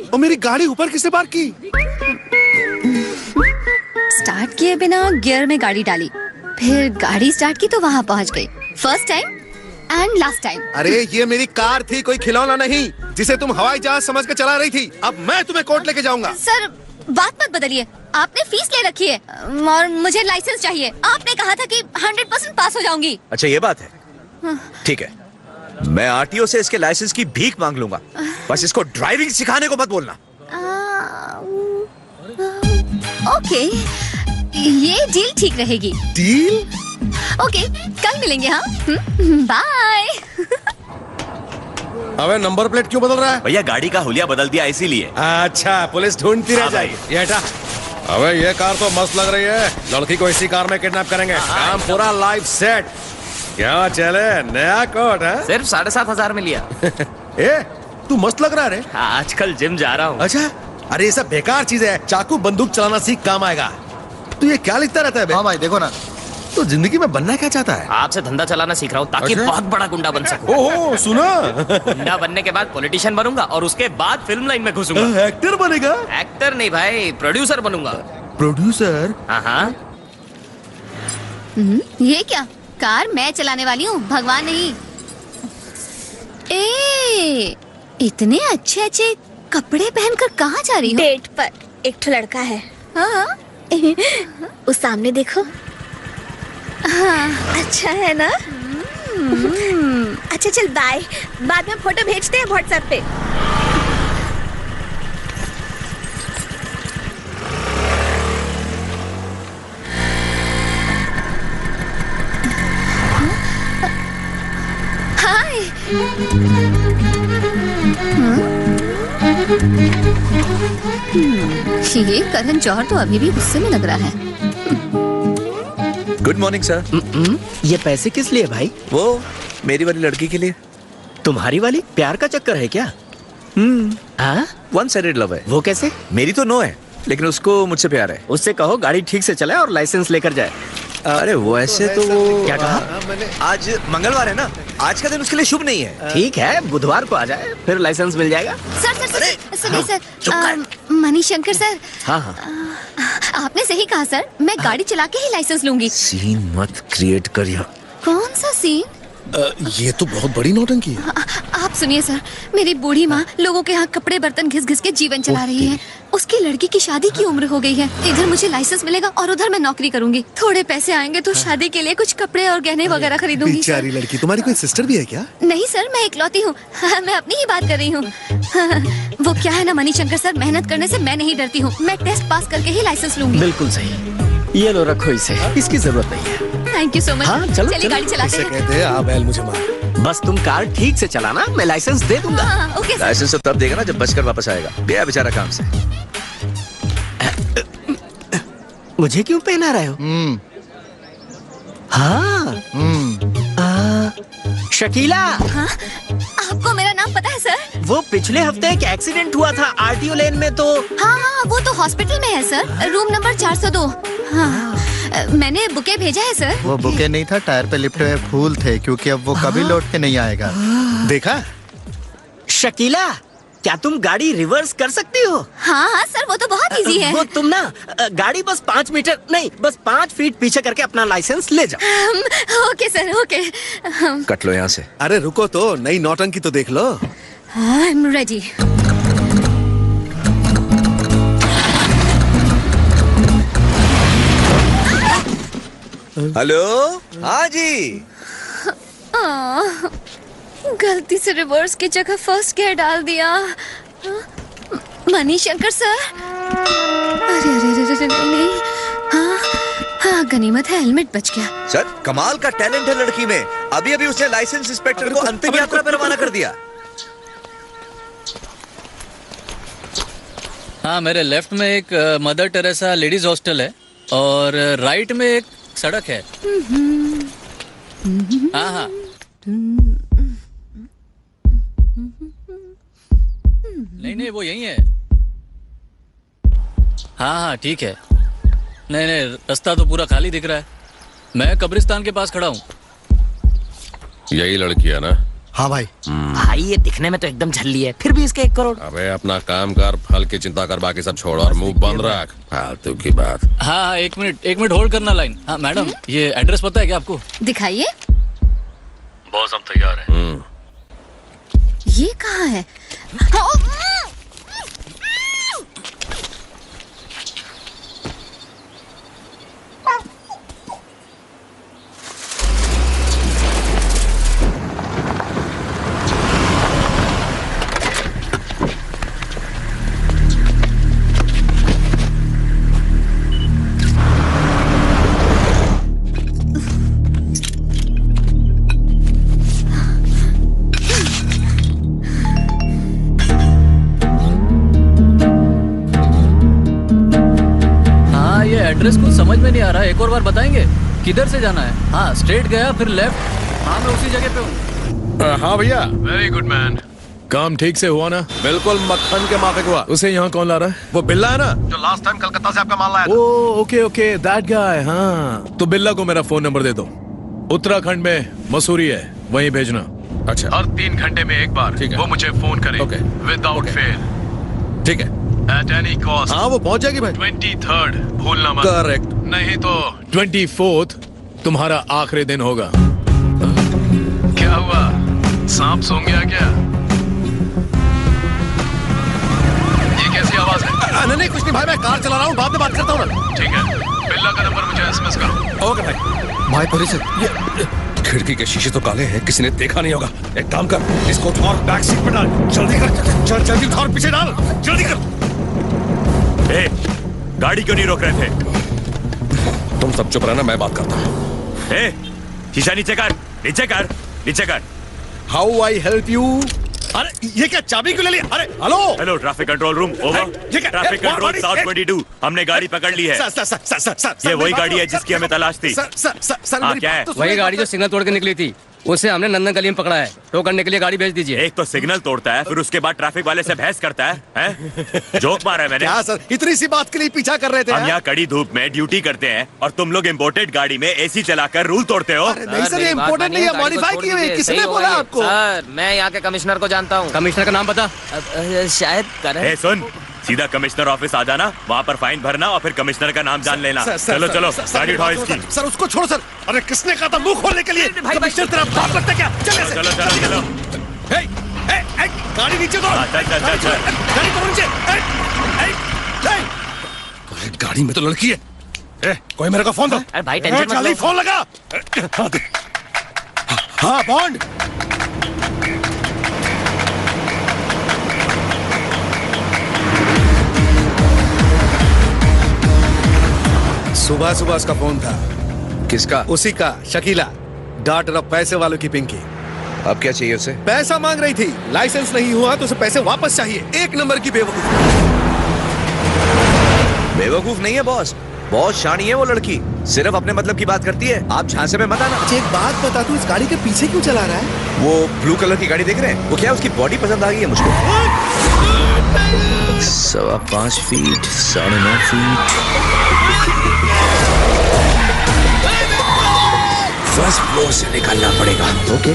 और मेरी गाड़ी ऊपर किसने पार्क की? स्टार्ट किए बिना गियर में गाड़ी डाली, फिर गाड़ी स्टार्ट की तो वहाँ पहुँच गई। First time and last time. अरे ये मेरी कार थी, कोई खिलौना नहीं जिसे तुम हवाई जहाज समझ के चला रही थी। अब मैं तुम्हें कोर्ट लेके जाऊंगा। सर बात मत बदलिए, आपने फीस ले रखी है और मुझे लाइसेंस चाहिए। आपने कहा था कि 100% पास हो जाऊंगी। अच्छा ये बात है, ठीक है। मैं आरटीओ से इसके लाइसेंस की भीख मांग लूंगा, बस इसको ड्राइविंग सिखाने को मत बोलना। ओके, ये डील ठीक रहेगी। डील? ओके, कल मिलेंगे। हाँ, बाय। अबे नंबर प्लेट क्यों बदल रहा है? भैया गाड़ी का हुलिया बदल दिया इसीलिए। अच्छा, पुलिस ढूंढती रह जाएगी। ये हटा। अबे ये कार तो मस्त लग रही है, लड़की को इसी कार में किडनैप करेंगे। काम पूरा लाइफ सेट। क्या चले, नया कोट है? सिर्फ 7,500 में लिया। ए, तू मस्त लग रहा है रे। आजकल जिम जा रहा हूँ। अच्छा, अरे ये सब बेकार चीज है। चाकू बंदूक चलाना सीख, काम आएगा। तू ये क्या लिखता रहता है बे? हाँ भाई देखो ना। तो जिंदगी में बनना क्या चाहता है? आपसे धंधा चलाना सीख रहा हूँ ताकि अच्छा? बहुत बड़ा गुंडा बन सकूं। ओहो सुना। गुंडा बनने के बाद पॉलिटिशियन बनूंगा और उसके बाद फिल्म लाइन में घुसूंगा। एक्टर बनेगा? एक्टर नहीं भाई, प्रोड्यूसर बनूंगा। प्रोड्यूसर? हाँ। ये क्या? कार मैं चलाने वाली हूँ, भगवान नहीं। ए, इतने अच्छे अच्छे कपड़े पहनकर कहाँ जा रही हो? डेट पर एक ठो लड़का है। हाँ। उस सामने देखो। हाँ। अच्छा है ना? अच्छा चल बाय, बाद में फोटो भेजते हैं व्हाट्सएप पे। हाय। ये करण जौहर तो अभी भी गुस्से में लग रहा है। Good morning sir. ये पैसे किस लिए भाई? वो मेरी वाली लड़की के लिए। तुम्हारी वाली? प्यार का चक्कर है क्या? वन साइडेड लव है। वो कैसे? मेरी तो नो है, लेकिन उसको मुझसे प्यार है। उससे कहो गाड़ी ठीक से चलाए और लाइसेंस लेकर जाए। अरे वो ऐसे तो वो क्या कहा? आज मंगलवार है ना, आज का दिन उसके लिए शुभ नहीं है। ठीक है, बुधवार को आ जाए, फिर लाइसेंस मिल जाएगा। सर सुनिए सर, मणिशंकर सर। हाँ हाँ, आपने सही कहा सर, मैं गाड़ी चला के ही लाइसेंस लूंगी। सीन मत क्रिएट करिए। कौन सा सीन? ये तो बहुत बड़ी नौटंकी है। आप सुनिए सर, मेरी बूढ़ी माँ लोगों के यहाँ कपड़े बर्तन घिस घिस के जीवन चला रही है। उसकी लड़की की शादी की उम्र हो गई है। इधर मुझे लाइसेंस मिलेगा और उधर मैं नौकरी करूंगी। थोड़े पैसे आएंगे तो शादी के लिए कुछ कपड़े और गहने वगैरह खरीदूंगी। बेचारी लड़की। तुम्हारी कोई सिस्टर भी है क्या? नहीं सर, मैं इकलौती हूँ। मैं अपनी ही बात कर रही हूँ। वो क्या है ना मणिशंकर सर, मेहनत करने से मैं नहीं डरती हूँ। मैं टेस्ट पास करके ही लाइसेंस लूंगी। बिल्कुल सही। ये लो रखो इसे, इसकी जरूरत नहीं है। Thank you so much. हाँ, चलो, चलिए चलो। गाड़ी चलाते हैं। कहते हैं आ बैल मुझे मार। बस तुम कार ठीक से चलाना, मैं लाइसेंस दे दूंगा। हाँ, ओके सर। लाइसेंस तो तब देगा ना जब बचकर वापस आएगा। गया बेचारा काम से। मुझे क्यों पहना रहे हो? हाँ। शकीला। हाँ? आपको मेरा नाम पता है सर? वो पिछले हफ्ते एक एक्सीडेंट हुआ था आरटीओ लेन में तो। हाँ, वो तो हॉस्पिटल में है सर, रूम नंबर 402। हाँ, मैंने बुके भेजा है सर। वो बुके नहीं था, टायर पे लिपटे हुए फूल थे, क्योंकि अब वो कभी लौट के नहीं आएगा। देखा? शकीला, क्या तुम गाड़ी रिवर्स कर सकती हो? हाँ हाँ सर, वो तो बहुत इजी है। वो तुम ना गाड़ी बस 5 मीटर नहीं, बस 5 फीट पीछे करके अपना लाइसेंस ले जाओ। Okay sir, okay. कट लो यहाँ से। अरे रुको तो, नई नौटंकी तो देख लो। I am ready. हेलो। हाँ जी। गलती से रिवर्स की जगह फर्स्ट गियर डाल दिया। मणिशंकर सर। अरे अरे अरे अरे नहीं। हाँ हाँ, गनीमत है हेलमेट बच गया। सर कमाल का टैलेंट है लड़की में। अभी अभी उसने लाइसेंस इंस्पेक्टर को अंतिम यात्रा पे रवाना कर दिया। हाँ, मेरे लेफ्ट में एक मदर टेरेसा लेडीज हॉस्टल है और राइट में एक सड़क है। हाँ हाँ। नहीं नहीं, वो यही है। हाँ हाँ ठीक है। नहीं नहीं, रास्ता तो पूरा खाली दिख रहा है। मैं कब्रिस्तान के पास खड़ा हूँ। यही लड़की है ना? हाँ भाई। भाई ये दिखने में तो एकदम झल्ली है, फिर भी इसके 1 करोड़। अबे अपना काम कर, फल की चिंता कर, बाकी सब छोड़ और मुंह बंद रख। फालतू की बात। हाँ हाँ, 1 मिनट होल्ड करना लाइन। हाँ मैडम, ये एड्रेस पता है क्या आपको? दिखाइए। बॉस हम तैयार हैं। ये कहाँ है? एड्रेस कुछ समझ में नहीं आ रहा है, एक और बार बताएंगे? किधर से जाना है? हाँ, स्ट्रेट गया फिर लेफ्ट। हाँ मैं उसी जगह पे हूँ। हाँ भैया। Very good man. काम ठीक से हुआ ना? बिल्कुल मक्खन के माफिक हुआ। उसे यहाँ कौन ला रहा है? वो बिल्ला है ना जो लास्ट टाइम कलकत्ता से आपका माल लाया था। Okay okay that guy. हाँ तो बिल्ला को मेरा फोन नंबर दे दो। उत्तराखंड में मसूरी है, वहीं भेजना। अच्छा। हर 3 घंटे में एक बार वो मुझे फोन करे विदाउट फेल। ठीक है। At any cost. हाँ वो पहुंच जाएगी भाई। 23rd भूलना मत। करेक्ट। नहीं तो 24th तुम्हारा आखिरी दिन होगा। क्या हुआ, सांप सो गया क्या? ये कैसी आवाज है? नहीं कुछ नहीं भाई, मैं कार चला रहा हूँ, बाद में बात करता हूँ ना। ठीक है, बिल्ला का नंबर मुझे SMS करो। ओके भाई। भाई पुलिस खिड़की के शीशे तो काले हैं, किसी ने देखा नहीं होगा। एक काम कर, इसको उठा और बैक सीट पर डाल। जल्दी कर, जल्दी उठा और पीछे डाल, जल्दी कर। ए, गाड़ी क्यों नहीं रोक रहे थे? तुम सब चुप रहना, मैं बात करता हूँ। ए, शीशा नीचे कर, नीचे कर, नीचे कर। How I help you? अरे ये क्या, चाबी क्यों ले ली? अरे hello hello, traffic control room over. Traffic control south 22, हमने गाड़ी पकड़ ली है। ये वही गाड़ी है जिसकी हमें तलाश थी। हाँ क्या है? वही गाड़ी जो सिग्नल तोड़ के निकली थी, उसे हमने नंदन गली में पकड़ा है। टो करने के लिए गाड़ी भेज दीजिए। एक तो सिग्नल तोड़ता है, फिर उसके बाद ट्रैफिक वाले से बहस करता है, हैं? जोक मारा है मैंने। क्या सर, इतनी सी बात के लिए पीछा कर रहे थे? हम यहाँ कड़ी धूप में ड्यूटी करते हैं और तुम लोग इम्पोर्टेड गाड़ी में AC चलाकर रूल तोड़ते हो। नहीं सर, ये इम्पोर्टेड नहीं है, मॉडिफाई किए हुए। किसने बोला आपको? सर मैं यहाँ के कमिश्नर को जानता हूँ। कमिश्नर का नाम पता? शायद करण। सुन, सीधा कमिश्नर ऑफिस आ जाना, वहाँ पर फाइन भरना और फिर कमिश्नर का नाम जान लेना। चलो चलो, गाड़ी उठाओ इसकी। सर उसको छोड़ो सर। अरे किसने कहा था मुंह खोलने के लिए? कमिश्नर तेरा बाप लगता है क्या? चलो चलो चलो चलो। गाड़ी नीचे दो। गाड़ी को नीचे। गाड़ी में तो लड़की है। कोई मेरे को फोन दो। अरे भाई टेंशन मत लो। जल्दी फोन लगा। हाँ बॉन्ड। सुबह सुबह उसका फोन था। किसका? उसी का, शकीला, डॉटर ऑफ पैसे वालों की पिंकी। अब क्या चाहिए उसे? पैसा मांग रही थी, लाइसेंस नहीं हुआ तो उसे पैसे वापस चाहिए। एक नंबर की बेवकूफ। बेवकूफ नहीं है बॉस, बहुत शानी है वो लड़की, सिर्फ अपने मतलब की बात करती है। आप झांसे में मत आना। एक बात बता, तू इस गाड़ी के पीछे क्यों चला रहा है? वो ब्लू कलर की गाड़ी देख रहे हैं? वो क्या उसकी बॉडी पसंद आ गई है मुझको। 5.25 फीट, 9.5 फीट। फर्स्ट फ्लोर से निकालना पड़ेगा। ओके।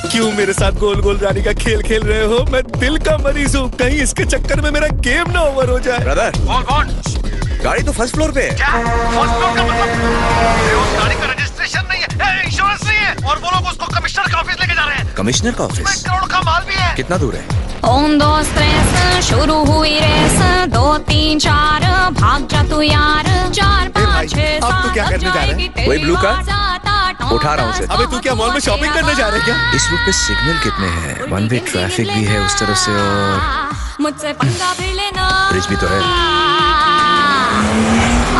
क्यों मेरे साथ गोल गोल रानी का खेल खेल रहे हो? मैं दिल का मरीज हूँ, कहीं इसके चक्कर में मेरा गेम ना ओवर हो जाए। ब्रदर, गाड़ी तो फर्स्ट फ्लोर पे है। क्या? फर्स्ट फ्लोर का मतलब? उस गाड़ी का रजिस्ट्रेशन नहीं है, इंश्योरेंस नहीं है, और वो लोग उसको कमिश्नर का ऑफिस लेके जा रहे हैं। कमिश्नर का ऑफिस? करोड़ का माल भी है। कितना दूर है? 1 2 3 शुरू हुई रेस, 2 3 4 भाग जा तू यार, 4 5 6 अब तू क्या करने जा रहा है? वही ब्लू कार उठा रहा हूँ उसे। अबे तू क्या मॉल में शॉपिंग करने जा रहे हैं क्या? इस रूट पे सिग्नल कितने हैं? 1 वे ट्रैफिक भी है उस तरफ से और मुझसे पंगा भी लेना, ब्रिज भी तो है।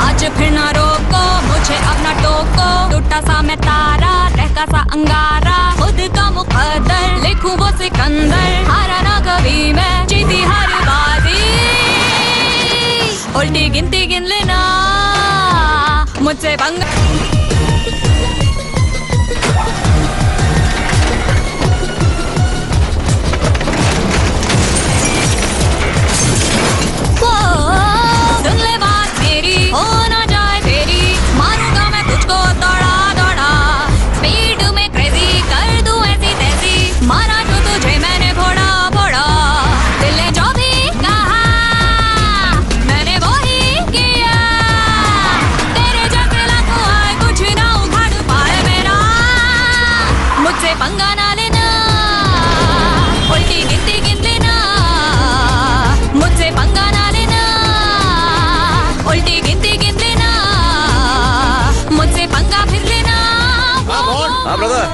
आज फिर ना रोको मुझे, अब ना टोको, टूटा सा मैं तारा, रहका सा अंगारा, खुद का मुकद्दर, लिखूं वो सिकंदर, हारा ना कभी मैं, जीती हर बाजी, उल्टी गिनती गिन लेना, मुझसे पंगा। सुन ले बात मेरी, हो ना जाए तेरी, मारूंगा मैं तुझको दौड़ा दौड़ा, स्पीड में क्रेजी कर दूं ऐसी तैसी, मारा जो तुझे मैंने भोड़ा भोड़ा, दिल ने जो भी कहा मैंने वो ही किया, तेरे जैसे लाखों आए कुछ ना उखाड़ पाए मेरा, मुझसे पंगा ना लेना, उल्टी गिनती गिन लेना, मुझसे पंगा ना लेना, उल्टी गिनती गिन लेना, मुझसे पंगा फिर लेना। हाँ ब्रदर,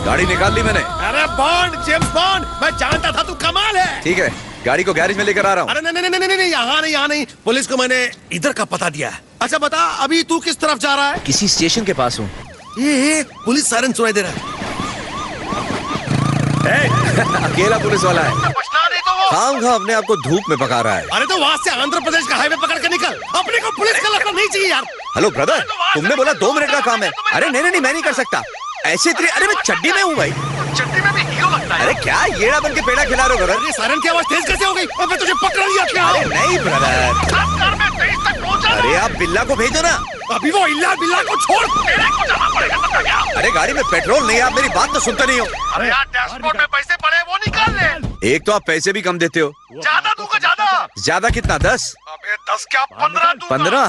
गाड़ी निकाल ली मैंने। अरे बॉन्ड, जेम्स बॉन्ड, मैं जानता था तू कमाल है। ठीक है, गाड़ी को गैरेज में लेकर आ रहा हूँ। अरे नहीं नहीं नहीं नहीं, यहाँ नहीं, पुलिस को मैंने इधर का पता दिया है। अच्छा बता, अभी तू किस तरफ जा रहा है? किसी स्टेशन के पास हूँ। ये पुलिस सायरन सुनाई दे रहा है। अकेला पुलिस वाला है। पूछना नहीं तो वो खाम खा अपने आप को धूप में पका रहा है। अरे तो वहाँ से आंध्र प्रदेश का हाईवे पकड़ के निकल, अपने को पुलिस का लफड़ा नहीं चाहिए यार। हेलो ब्रदर, तुमने बोला 2 मिनट का काम है। अरे नहीं मैं नहीं कर सकता ऐसे इतनी। अरे मैं चड्डी में हूँ भाई। चड्डी में भी हीरो लगता है। अरे क्या येड़ा बन के पेड़ा खिला रहे हो ब्रदर? सायरन की आवाज तेज कैसे हो गई? अब मैं तुझे पकड़ लिया क्या? अरे नहीं ब्रदर, अरे आप बिल्ला को भेजो ना। अभी वो इल्ला बिल्ला को छोड़, मेरे को जाना पड़ेगा सबका क्या? अरे गाड़ी में पेट्रोल नहीं है, आप मेरी बात तो सुनते नहीं हो। अरे यार डैशबोर्ड में पैसे पड़े वो निकाल ले। एक तो आप पैसे भी कम देते हो। ज्यादा दूंगा ज्यादा। ज्यादा कितना? 10? अबे 10 क्या 15 दूंगा। 15?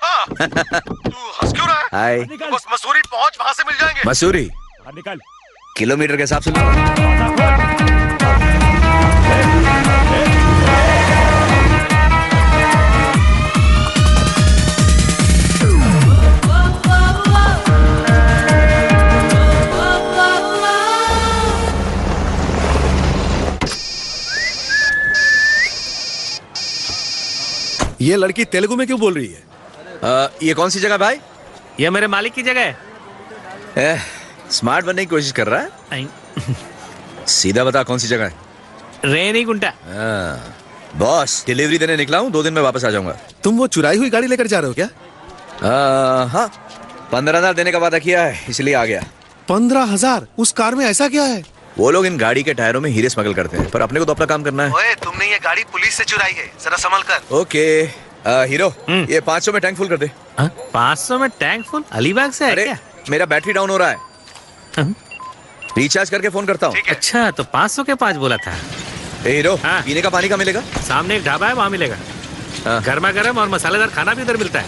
हाँ। तू हंस क्यों रहा है? हाय। बस मसूरी पहुंच, वहाँ से मिल जाएंगे। मसूरी निकल। किलोमीटर के हिसाब से ये लड़की तेलुगु में क्यों बोल रही है? ये कौन सी जगह भाई? ये मेरे मालिक की जगह है। स्मार्ट बनने की कोशिश कर रहा है। सीधा बता कौन सी जगह है? रेनीगुंटा। बॉस, डिलीवरी देने निकला हूँ, 2 दिन में वापस आ जाऊंगा। तुम वो चुराई हुई गाड़ी लेकर जा रहे हो क्या? हाँ, 15,000 देने का वादा किया है, इसलिए आ गया। 15,000? उस कार में ऐसा क्या है? वो लोग इन गाड़ी के टायरों में हीरे स्मगल करते हैं, पर अपने को तो अपना काम करना है। ओए, तुमने ये गाड़ी पुलिस से चुराई है, जरा संभल कर। ओके हीरो, ये 500 में टैंक फुल कर दे। 500 में टैंक फुल? अलीबाग से है क्या? मेरा बैटरी डाउन हो रहा है, रिचार्ज करके फोन करता हूँ। अच्छा, तो 500 के 5 बोला था। हीरो, पीने का पानी कहाँ मिलेगा? सामने एक ढाबा है, वहाँ मिलेगा। गर्मा गर्म और मसालेदार खाना भी उधर मिलता है।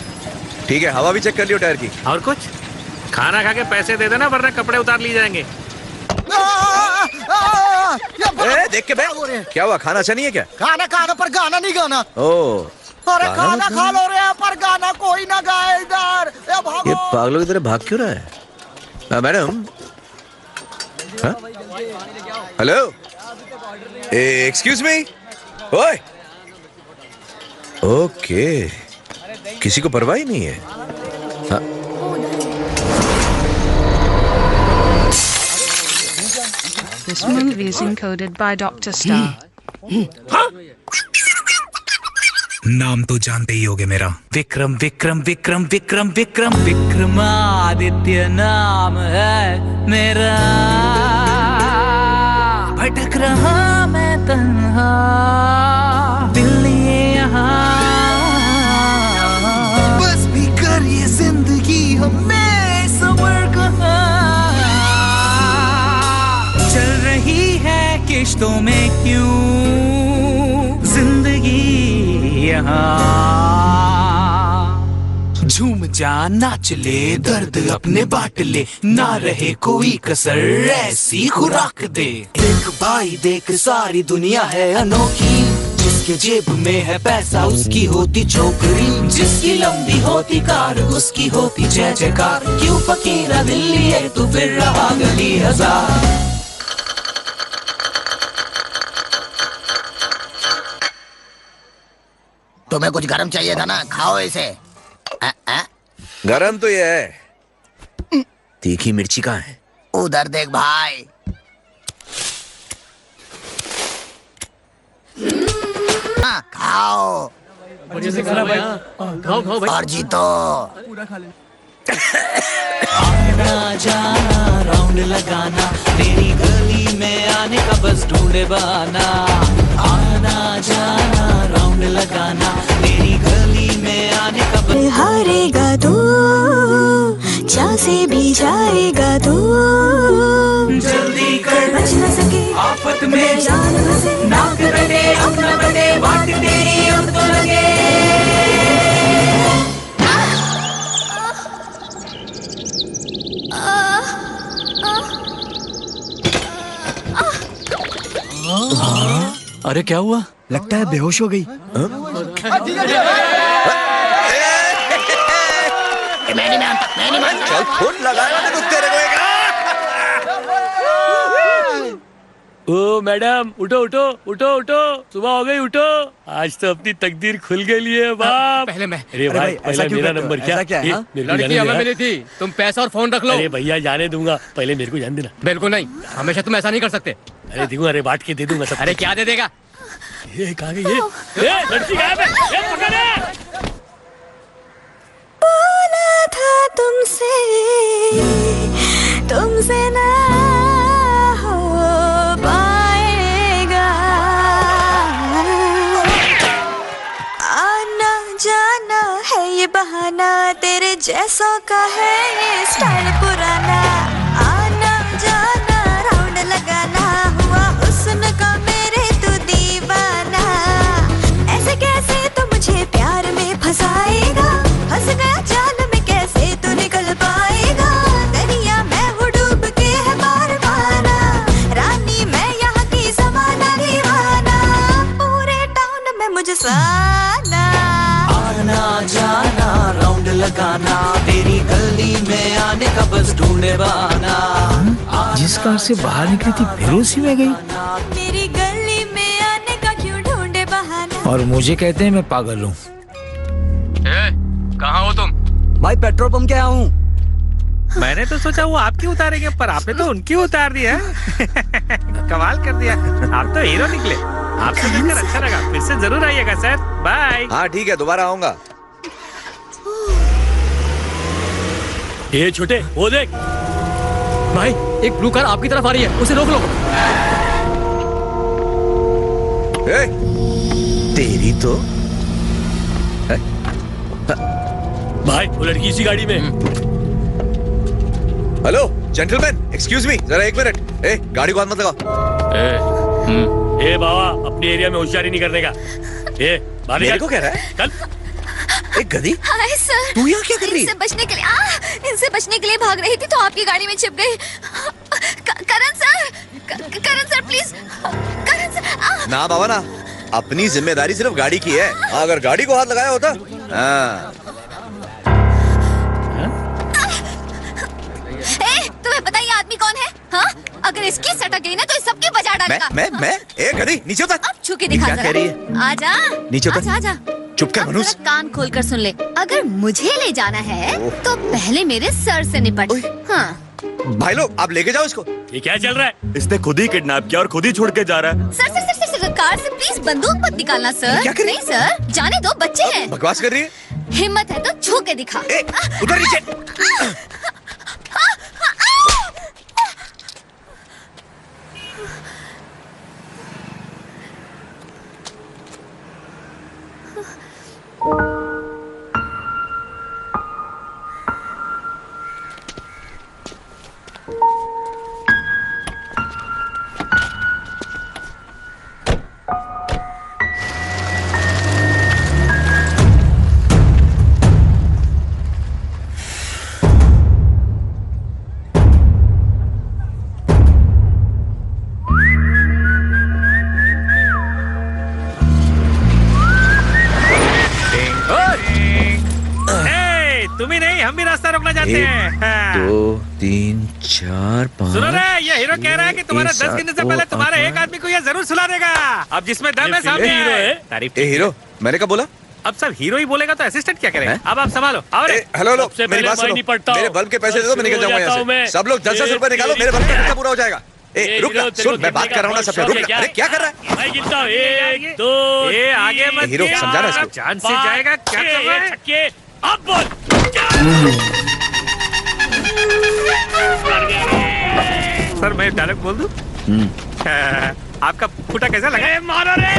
ठीक है, हवा भी चेक कर लियो टायर की। और कुछ? खाना खा के पैसे दे देना, वरना कपड़े उतार लिए जाएंगे। देख के बैठ। क्या हुआ, खाना अच्छा नहीं है क्या? खाना खाना पर गाना नहीं गाना। ओ, अरे खाना खा लो रे, पर गाना कोई ना गाए इधर। ये पागलों की तरह भाग क्यों रहा है? Madam, hello, excuse me. ओए, ओके, किसी को परवाह ही नहीं है। This movie is encoded by Dr. Star. नाम तो जानते ही होगे मेरा। विक्रम विक्रम विक्रम विक्रम विक्रम विक्रमादित्य नाम है मेरा। भटक रहा मैं तन्हा, दिल लिए यहाँ। बस भी कर ये जिंदगी हमें सबर कहाँ। चल रही है किश्तों में क्यों जिंदगी यहाँ। झूम जा नाच ले, दर्द अपने बांट ले, ना रहे कोई कसर, ऐसी खुराक दे। देख भाई देख, सारी दुनिया है अनोखी, जिसके जेब में है पैसा उसकी होती छोकरी, जिसकी लंबी होती कार उसकी होती जय जयकार। क्यों फकीरा दिल लिए तू फिर रहा गली हजार। तुम्हें कुछ गरम चाहिए था ना, खाओ इसे। गरम तो ये है, तीखी मिर्ची कहाँ है? उधर देख भाई। खाओ खाओ खाओ भाई। और जीतो। आना जाना राउंड लगाना, तेरी गली में आने का बस ढूंढे बहाना। आना जाना राउंड लगाना, तेरी गली में आने का बस। हारेगा तू, चाह से भी जाएगा तू। जल्दी कर, बच न सके आफत में जान बसे, नाक बटे अपना बटे, बाट तेरी अब तो लगे। अरे क्या हुआ? लगता है बेहोश हो गई। मैं नहीं मानता। चल फुट लगाया मैंने कुछ तेरे को एक। ओ मैडम, उठो उठो उठो उठो, सुबह हो गई, उठो। आज तो अपनी तकदीर खुल गई है बाप। पहले मैं। अरे भाई, पहले मेरा नंबर क्या? लड़की हमें मिली थी, तुम पैसा और फोन रख लो। अरे भैया जाने दूंगा, पहले मेरे को जान देना। बिल्कुल नहीं, हमेशा तुम ऐसा नहीं कर सकते। अरे देखो, अरे बांट के दे दूंगा सब। अरे क्या दे देगा? ये कहाँ गई ये लड़की गायब है, ये पकड़। बोला था तुमसे ना हो पाएगा, आना जाना है ये बहाना, तेरे जैसों का है ये स्टाइल पुराना, आना जाना राउंड लगाना, हुआ हुस्न का मेरे तू दीवाना, ऐसे कैसे तो मुझे प्यार में फंसाएगा, फंस गया जाल में कैसे तू निकल पाएगा, दरिया मैं हूँ डूब के है पार पाना, रानी मैं यहाँ की ज़माना दीवाना, पूरे टाउन में मुझे साना, आना जाना राउंड लगाना, तेरी गली में आने का बस ढूंढे बहाना। जिस कार से बाहर निकली थी फिर उसी में गई, मेरी गली में आने का क्यों ढूंढे बहाना। और मुझे कहते हैं मैं पागल हूँ। कहाँ हो तुम? भाई पेट्रोल पंप के आया हूँ। मैंने तो सोचा वो आपकी उतारेंगे, पर आपने तो उनकी उतार दिया। कमाल कर दिया, आप तो हीरो निकले। आपसे मिलकर अच्छा लगा, फिर से जरूर आइएगा सर। बाय। हाँ ठीक है, दोबारा आऊंगा। ये छोटे वो देख भाई, एक ब्लू कार आपकी तरफ आ रही है, उसे रोक लो। तेरी तो भाई वो लड़की इसी गाड़ी में। हेलो जेंटलमैन, एक्सक्यूज मी, जरा एक मिनट। गाड़ी को हाथ मत लगाओ। ए बाबा, अपने एरिया में होशियारी नहीं करने का। मेरे को कह रहा है कल एक गधी। हाय सर, तू यहाँ क्या कर रही है? इनसे बचने के लिए इनसे बचने के लिए भाग रही थी तो आपकी गाड़ी में छिप गई। करण सर प्लीज, करण सर। ना बाबा ना, अपनी जिम्मेदारी सिर्फ गाड़ी की है। अगर गाड़ी को हाथ लगाया होता। तुम्हें पता ये आदमी कौन है? हाँ, अगर इसकी सटक गई ना तो इस सबकी बजा डालेगा। मैं गधी, नीचे उतर। अब छू के दिखा क्या जरा। कह रही है? आजा नीचे उतर। आजा। चुप कर मनुष्य। कान खोल कर सुन ले, अगर मुझे ले जाना है तो पहले मेरे सर से निपट। हाँ भाई लोग, आप लेके जाओ इसको। ये क्या चल रहा है? इसने खुद ही किडनैप किया और खुद ही छोड़ के जा रहा है। सर कार से प्लीज बंदूक मत निकालना सर। क्या कर रही? नहीं सर, जाने दो, बच्चे हैं। बकवास कर रही है। हिम्मत है तो छू के दिखा। उधर नीचे। हम भी रास्ता रोकना चाहते हैं। 2 3 4 5। सुनो रे, ये हीरो कह रहा है कि तुम्हारा 10 गिनने से पहले तुम्हारे एक आदमी को ये जरूर सुला देगा। अब जिसमें दम है सामने हीरो है। तारीफ हीरो, मैंने कब बोला? अब सब हीरो ही बोलेगा तो असिस्टेंट क्या करेगा? अब आप संभालो। हेलो लोग, मेरी बात सुनो। मेरे बल्ब के पैसे दे दो, मैं निकल जाऊंगा यहाँ से। सब लोग 10-10 रुपए निकालो, मेरे बल्ब का खर्चा पूरा हो जाएगा। रुक ना, सुन, मैं बात कर रहा हूँ ना सबसे। रुक ना, अरे क्या कर रहा है? मैं गिनता हूँ 1 2 ये आगे मत। हीरो समझाना इसको। जान से जाएगा, क्या कर रहा है? अब बोल। सर मैं डायलॉग बोल दूं? आपका फूटा कैसा लगा? मारो रे!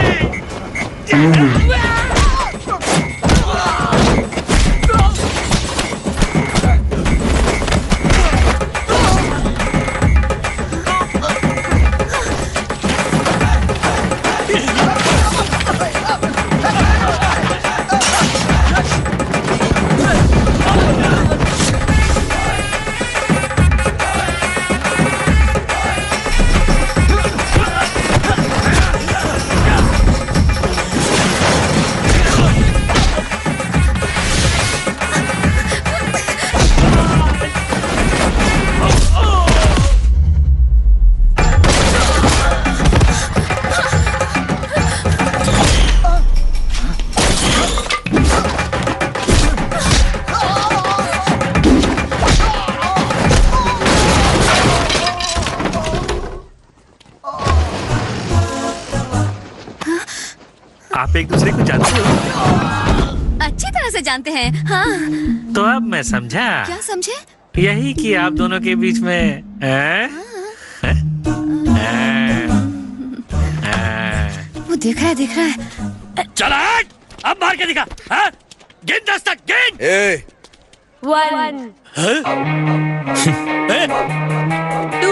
आप एक दूसरे को जानते हो? अच्छी तरह से जानते हैं। हाँ। तो अब मैं समझा। क्या समझे? यही कि आप दोनों के बीच में वो देख रहा है। चला अब मार के दिखा। गिन 10 तक गिन। 1 2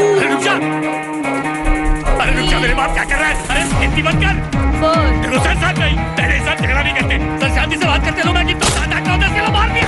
अरे रुक जा मेरे बाप क्या कर रहा है? अरे हिंदी बंद कर। 4 देखो सर साथ नहीं, तेरे साथ झगड़ा नहीं करते सर, शांति से बात करते। लो मैं गिनता हूं, 7 8 9 10 के मार दिया।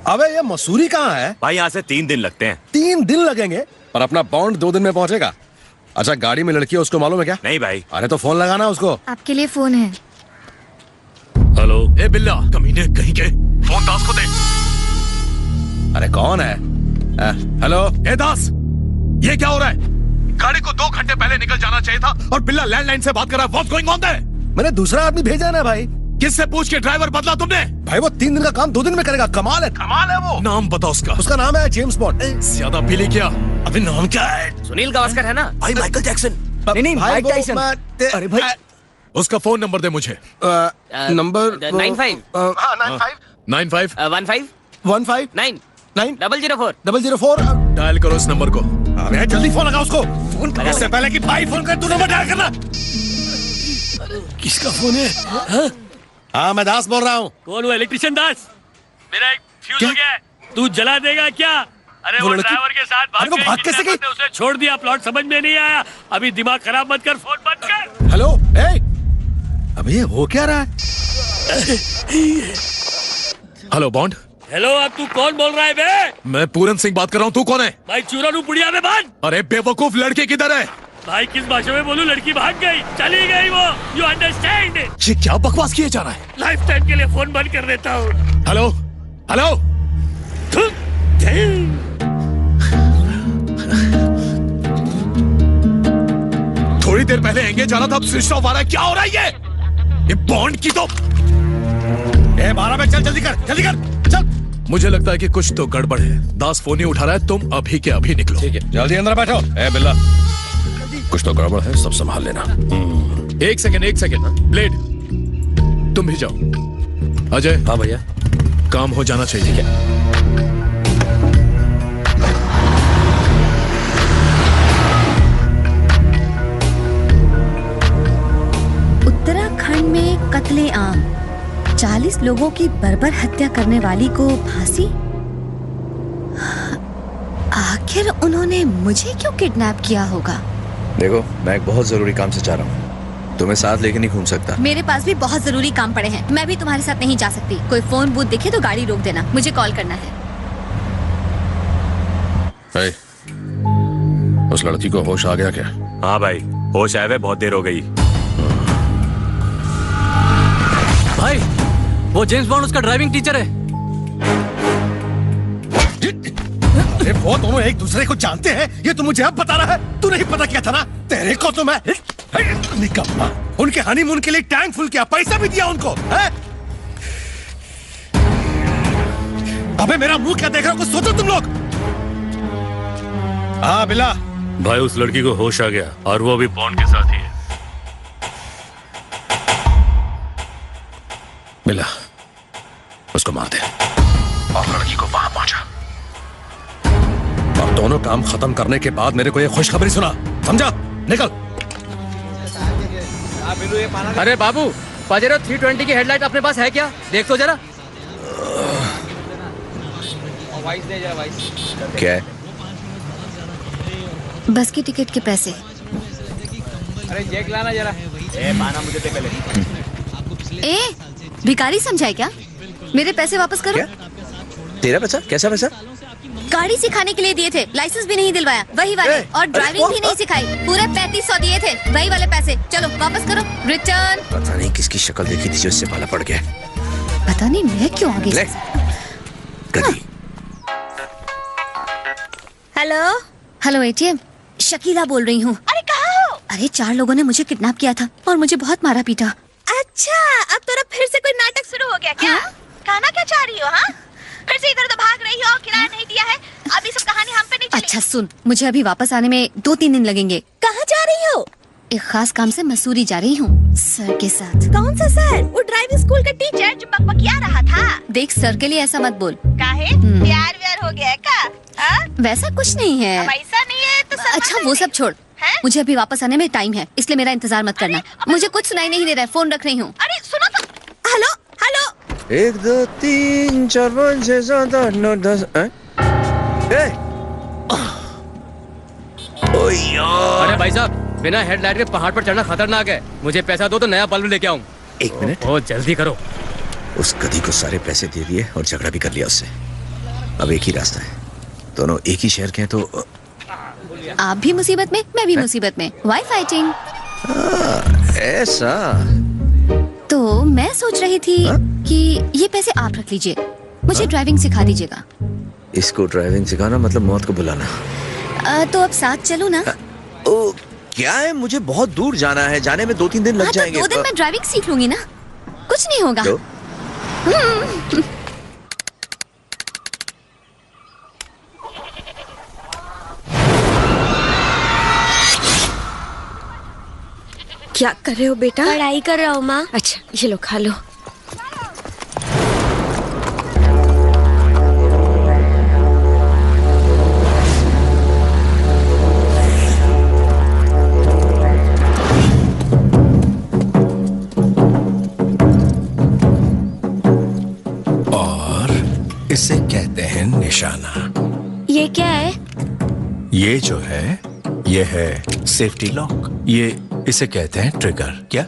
अबे ये मसूरी कहाँ है? भाई यहाँ से 3 दिन लगते हैं। 3 दिन लगेंगे? पर अपना बॉन्ड 2 दिन में पहुंचेगा। अच्छा गाड़ी में लड़की है, उसको मालूम है क्या? नहीं भाई। अरे तो फोन लगाना उसको। आपके लिए फोन है। हेलो। ए बिल्ला कमीने कहीं के, फोन दास को दे। अरे कौन है? हेलो। ए दास, ये क्या हो रहा है? गाड़ी को 2 घंटे पहले निकल जाना चाहिए था और बिल्ला लैंडलाइन से बात कर रहा है। What's going on there? मैंने दूसरा आदमी भेजा ना भाई। किससे पूछ के ड्राइवर बदला तुमने? भाई वो 3 दिन का काम 2 दिन में करेगा। कमाल है वो। नाम बताओ उसका। उसका नाम है जेम्स बॉन्ड। ज्यादा पीली क्या? अभी नाम क्या है? सुनील गावस्कर है ना? भाई माइकल जैक्सन। नहीं माइक टाइसन। अरे भाई उसका फोन नंबर दे मुझे। नंबर 95 95 15 15 9 9 004 004। डायल करो उस नंबर को। अरे जल्दी फोन लगा उसको। फोन कर इससे पहले कि भाई फोन कर, तू नंबर डायल करना। किसका फोन है? हाँ मैं दास बोल रहा हूँ। कौन? वो इलेक्ट्रिशियन दास। मेरा एक फ्यूज हो गया है, तू जला देगा क्या? अरे वो ड्राइवर के साथ भाग कैसे गई? उसे छोड़ दिया, प्लॉट समझ में नहीं आया। अभी दिमाग खराब मत कर, फोन बंद कर। हेलो। अबे ये हो क्या रहा है? Hello bond. हेलो, अब तू कौन बोल रहा है बे? मैं पूरन सिंह बात कर रहा हूँ। तू कौन है? भाई चूरा पुड़िया में बांध। अरे बेवकूफ, लड़के किधर है? भाई किस भाषा में बोलूं? लड़की भाग गई, चली गई वो। You understand? ये क्या बकवास किया जा रहा है? लाइफ टाइम के लिए फोन बंद कर देता हूँ। Hello hello. थोड़ी देर पहले एंगेज आ रहा था, अब स्विच ऑफ आ रहा है। क्या हो रहा है ये बॉन्ड की तो। 12 में चल, जल्दी कर चल। मुझे लगता है कि कुछ तो गड़बड़ है। दास फोन ही उठा रहा है, तुम अभी के अभी निकलो। ठीक है, जल्दी अंदर बैठो। ए बिल्ला, कुछ तो गड़बड़ है, सब संभाल लेना। एक सेकंड। ब्लेड तुम भी जाओ। अजय। हाँ भैया। काम हो जाना चाहिए। क्या? उत्तराखंड में कत्ले-आम, 40 लोगों की बर्बर हत्या करने वाली को फांसी। आखिर उन्होंने मुझे क्यों किडनैप किया होगा? देखो मैं एक बहुत जरूरी काम से जा रहा हूँ, तुम्हें साथ लेके नहीं घूम सकता। मेरे पास भी बहुत जरूरी काम पड़े हैं, मैं भी तुम्हारे साथ नहीं जा सकती। कोई फोन बूथ दिखे तो गाड़ी रोक देना, मुझे कॉल करना है। उस लड़की को होश आ गया क्या? हाँ भाई, होश आए हुए बहुत देर हो गई। भाई वो जेम्स बॉन्ड उसका ड्राइविंग टीचर है। अरे वो दोनों एक दूसरे को जानते हैं, ये तो मुझे अब बता रहा है। तू नहीं पता क्या था ना? तेरे को तो मैं निकम्मा। उनके हनीमून के लिए टैंक फुल किया, पैसा भी दिया उनको है? अबे मेरा मुंह क्या देख रहा हो? कुछ सोचो तुम लोग। हाँ बिल्ला। भाई उस लड़की को होश आ गया और वो अभी बॉन्ड के साथ ही है। बिल्ला, उसको मार दे और लड़की को वहां पहुंचा। और दोनों काम खत्म करने के बाद मेरे को ये खुशखबरी सुना, समझा? निकल। अरे बाबू, पाजेरो 320 की हेडलाइट अपने पास है क्या? देख तो जरा। क्या है? बस की टिकट के पैसे। अरे जैक लाना जरा। पाना मुझे दे पहले। भिखारी समझाए क्या? मेरे पैसे वापस करो। क्या? तेरा पैसा? कैसा पैसा? गाड़ी सिखाने के लिए दिए थे, लाइसेंस भी नहीं दिलवाया, वही वाले। और ड्राइविंग भी नहीं सिखाई, पूरे 3500 दिए थे, वही वाले पैसे। चलो वापस करो, रिटर्न। पता नहीं किसकी शक्ल देखी थी जो इससे पाला पड़ गया। पता नहीं मैं क्यों आ गई। हेलो हेलो एटीएम, शकीला बोल रही हूँ। अरे कहाँ हो? अरे 4 लोगों ने मुझे किडनैप किया था और मुझे बहुत मारा पीटा। अच्छा, अब तेरा फिर से कोई नाटक शुरू हो गया क्या? हाँ? कहना क्या चाह रही हो? हाँ, फिर से इधर उधर भाग रही हो, किराया नहीं दिया है। अब ये सब कहानी हम पे नहीं चलेगी। अच्छा सुन, मुझे अभी वापस आने में 2-3 दिन लगेंगे। कहाँ जा रही हो? एक खास काम से मसूरी जा रही हूँ सर के साथ। कौन सा सर? वो ड्राइविंग स्कूल का टीचर जो बकबकिया रहा था। देख, सर के लिए ऐसा मत बोल। काहे? प्यार व्यार हो गया है का? हाँ? वैसा कुछ नहीं है। अब ऐसा नहीं है तो सर अच्छा वो सब छोड़, मुझे अभी वापस आने में टाइम है, इसलिए मेरा इंतजार मत करना। मुझे कुछ सुनाई नहीं दे रहा है, फोन रख रही हूँ। अरे सुनो तो। Hello hello. 1 2 3 4 5 6 7 8 9 10। अरे भाई साहब, बिना हेडलाइट के पहाड़ पर चढ़ना खतरनाक है। मुझे पैसा दो तो नया बल्ब लेके आऊं। 1 मिनट। ओ जल्दी करो। उस गधी को सारे पैसे दे दिए और झगड़ा भी कर लिया उससे। अब एक ही रास्ता है, दोनों एक ही शहर के हैं तो आप भी मुसीबत में, मैं भी मुसीबत में। Why fighting? ऐसा तो मैं सोच रही थी कि ये पैसे आप रख लीजिए, मुझे ड्राइविंग सिखा दीजिएगा। इसको ड्राइविंग सिखाना मतलब मौत को बुलाना। तो अब साथ चलो ना। ओ क्या है, मुझे बहुत दूर जाना है, जाने में 2-3 दिन लग जाएंगे। 2 दिन में ड्राइविंग सीख लूंगी ना, कुछ नहीं होगा। क्या कर रहे हो बेटा? पढ़ाई कर रहा हूँ माँ। अच्छा ये लो खा लो। और इसे कहते हैं निशाना। ये क्या है? ये जो है, ये है सेफ्टी लॉक। ये इसे कहते हैं ट्रिगर। क्या